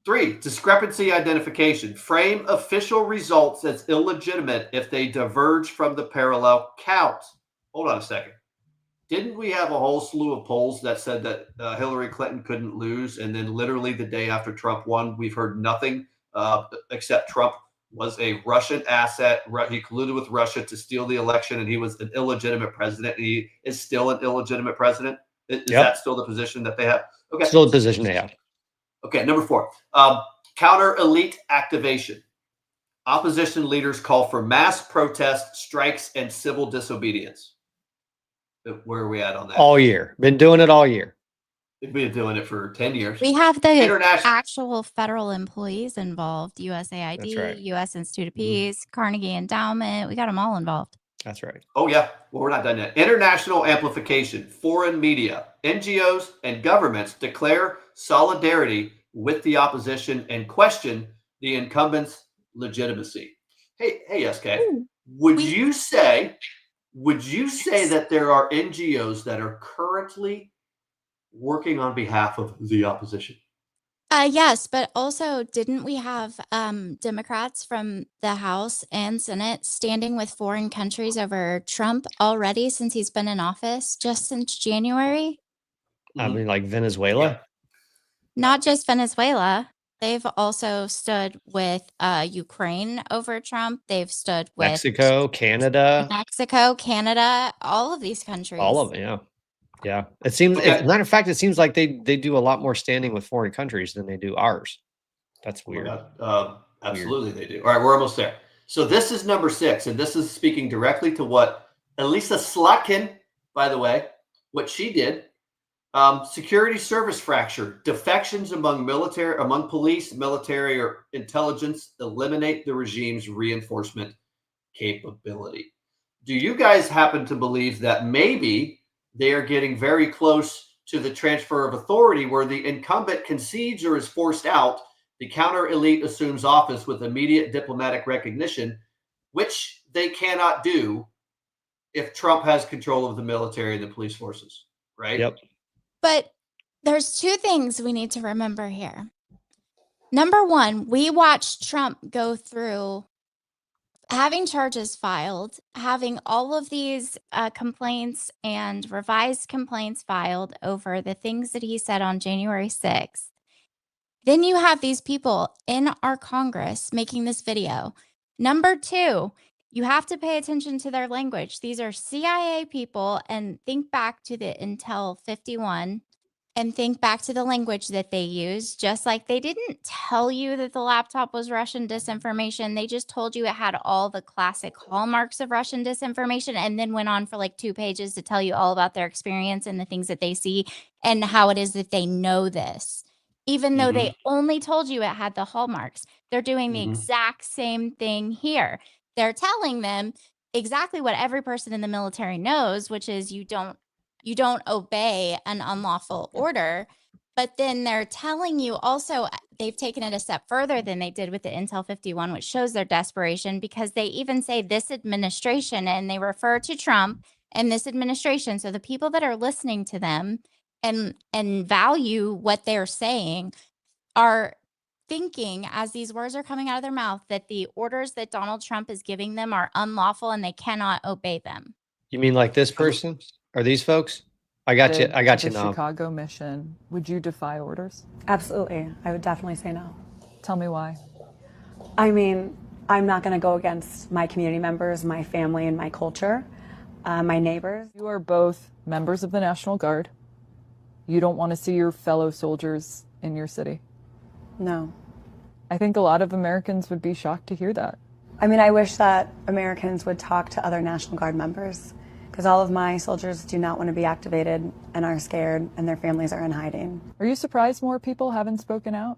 3, discrepancy identification. Frame official results as illegitimate if they diverge from the parallel count. Hold on a second. Didn't we have a whole slew of polls that said that Hillary Clinton couldn't lose? And then literally the day after Trump won, we've heard nothing except Trump was a Russian asset. He colluded with Russia to steal the election, and he was an illegitimate president. He is still an illegitimate president. Is that still the position that they have? Okay. Still the position they have. Okay, number 4, counter elite activation. Opposition leaders call for mass protest, strikes, and civil disobedience. Where are we at on that? All year. Been doing it all year. We've been doing it for 10 years. We have the actual federal employees involved, USAID, That's right. U.S. Institute of Peace, Carnegie Endowment. We got them all involved. That's right. Oh, yeah. Well, we're not done yet. International amplification. Foreign media, NGOs, and governments declare solidarity with the opposition and question the incumbent's legitimacy. Hey, SK, would you say that there are NGOs that are currently working on behalf of the opposition? Yes, but also didn't we have Democrats from the House and Senate standing with foreign countries over Trump already since he's been in office, just since January? I mean, like Venezuela? Yeah. Not just Venezuela. They've also stood with Ukraine over Trump. They've stood with Mexico, Canada, all of these countries. all of them. Yeah. Yeah. It seems, as a matter of fact, it seems like they do a lot more standing with foreign countries than they do ours. That's weird. Absolutely, they do. All right, we're almost there. So this is number 6, and this is speaking directly to what Elisa Slotkin, by the way, what she did. Security service fracture, defections among police, military, or intelligence eliminate the regime's reinforcement capability. Do you guys happen to believe that maybe they are getting very close to the transfer of authority where the incumbent concedes or is forced out, the counter elite assumes office with immediate diplomatic recognition, which they cannot do if Trump has control of the military and the police forces, right? Yep. But there's 2 things we need to remember here. Number 1, we watched Trump go through having charges filed, having all of these complaints and revised complaints filed over the things that he said on January 6th. Then you have these people in our Congress making this video. Number 2, you have to pay attention to their language. These are CIA people, and think back to the Intel 51 and think back to the language that they use. Just like they didn't tell you that the laptop was Russian disinformation. They just told you it had all the classic hallmarks of Russian disinformation and then went on for like 2 pages to tell you all about their experience and the things that they see and how it is that they know this. Even though they only told you it had the hallmarks, they're doing the exact same thing here. They're telling them exactly what every person in the military knows, which is you don't obey an unlawful order. But then they're telling you also, they've taken it a step further than they did with the Intel 51, which shows their desperation, because they even say this administration, and they refer to Trump and this administration. So the people that are listening to them and value what they're saying are thinking, as these words are coming out of their mouth, that the orders that Donald Trump is giving them are unlawful and they cannot obey them. You mean like this person? Are these folks? I got you. I got you now. Chicago mission. Would you defy orders? Absolutely. I would definitely say no. Tell me why. I mean, I'm not going to go against my community members, my family, and my culture, my neighbors. You are both members of the National Guard. You don't want to see your fellow soldiers in your city. No. I think a lot of Americans would be shocked to hear that. I mean, I wish that Americans would talk to other National Guard members, because all of my soldiers do not want to be activated and are scared, and their families are in hiding. Are you surprised more people haven't spoken out?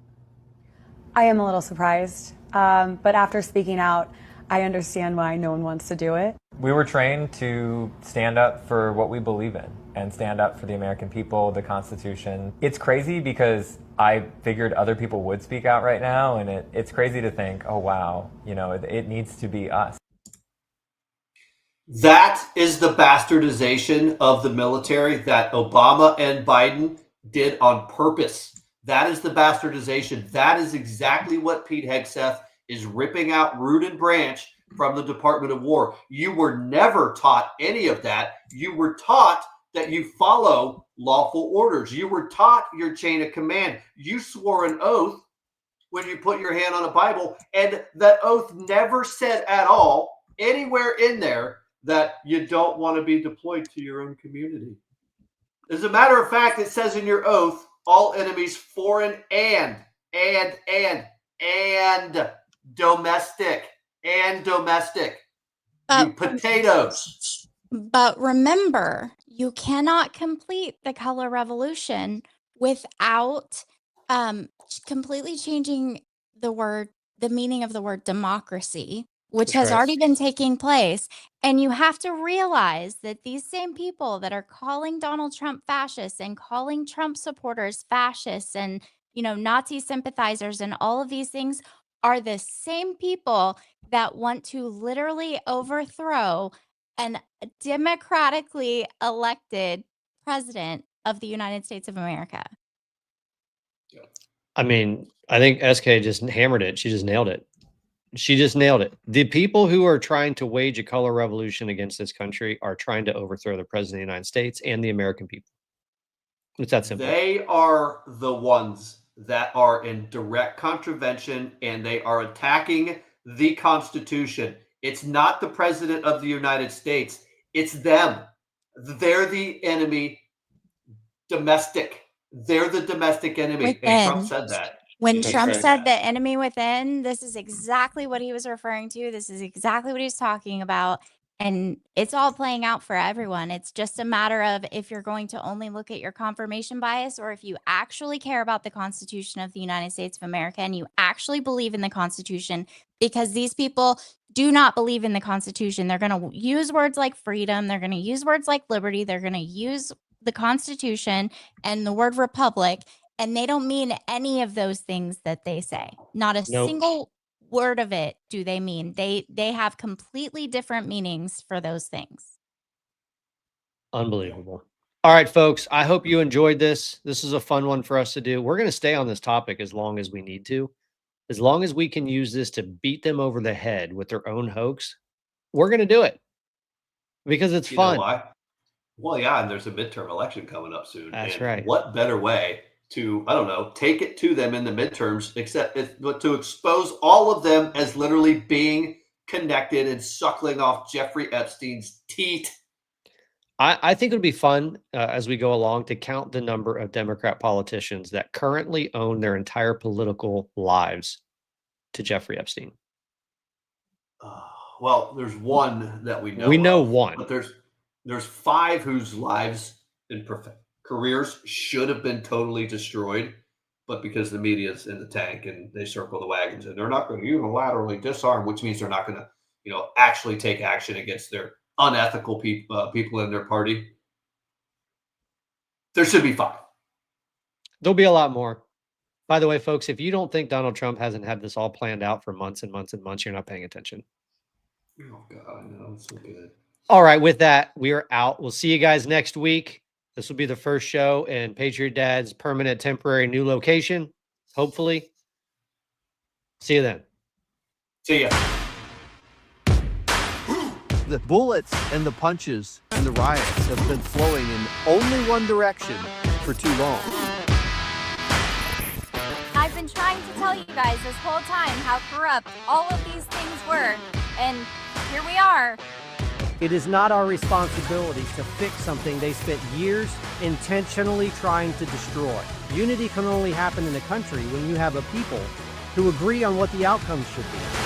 I am a little surprised, but after speaking out, I understand why no one wants to do it. We were trained to stand up for what we believe in and stand up for the American people, the Constitution. It's crazy because I figured other people would speak out right now, and it's crazy to think, oh wow, it needs to be us. That is the bastardization of the military that Obama and Biden did on purpose. That is the bastardization. That is exactly what Pete Hegseth is ripping out root and branch from the Department of War. You were never taught any of that. You were taught that you follow lawful orders. You were taught your chain of command. You swore an oath when you put your hand on a Bible, and that oath never said at all anywhere in there that you don't want to be deployed to your own community. As a matter of fact, it says in your oath, all enemies foreign and domestic. You potatoes. But remember, you cannot complete the color revolution without completely changing the meaning of the word democracy, which has already been taking place. And you have to realize that these same people that are calling Donald Trump fascists and calling Trump supporters fascists and, Nazi sympathizers and all of these things are the same people that want to literally overthrow an democratically elected president of the United States of America. I mean, I think SK just hammered it. She just nailed it. She just nailed it. The people who are trying to wage a color revolution against this country are trying to overthrow the president of the United States and the American people. It's that simple. They are the ones that are in direct contravention, and they are attacking the Constitution. It's not the president of the United States. It's them. They're the enemy. Domestic. They're the domestic enemy. And Trump said that. When Trump said the enemy within, this is exactly what he was referring to. This is exactly what he's talking about. And it's all playing out for everyone. It's just a matter of if you're going to only look at your confirmation bias, or if you actually care about the Constitution of the United States of America and you actually believe in the Constitution, because these people do not believe in the Constitution. They're going to use words like freedom. They're going to use words like liberty. They're going to use the Constitution and the word republic. And they don't mean any of those things that they say. Not a single word of it do they mean. They have completely different meanings for those things. Unbelievable. All right, folks, I hope you enjoyed this. This is a fun one for us to do. We're going to stay on this topic as long as we need to. As long as we can use this to beat them over the head with their own hoax, we're going to do it because it's fun. You know why? Well, yeah, and there's a midterm election coming up soon. That's and right. What better way to, take it to them in the midterms, except to expose all of them as literally being connected and suckling off Jeffrey Epstein's teat. I think it would be fun as we go along to count the number of Democrat politicians that currently own their entire political lives to Jeffrey Epstein. Well, there's one that we know. We know one. But there's 5 whose lives and careers should have been totally destroyed, but because the media's in the tank and they circle the wagons and they're not going to unilaterally disarm, which means they're not going to, actually take action against their unethical people in their party. There should be 5. There'll be a lot more. By the way, folks, if you don't think Donald Trump hasn't had this all planned out for months and months and months, you're not paying attention. Oh God, no, it's so good. All right, with that, we are out. We'll see you guys next week. This will be the first show in Patriot Dad's permanent, temporary new location. Hopefully. See you then. See ya. The bullets and the punches and the riots have been flowing in only one direction for too long. I've been trying to tell you guys this whole time how corrupt all of these things were, and here we are. It is not our responsibility to fix something they spent years intentionally trying to destroy. Unity can only happen in a country when you have a people who agree on what the outcomes should be.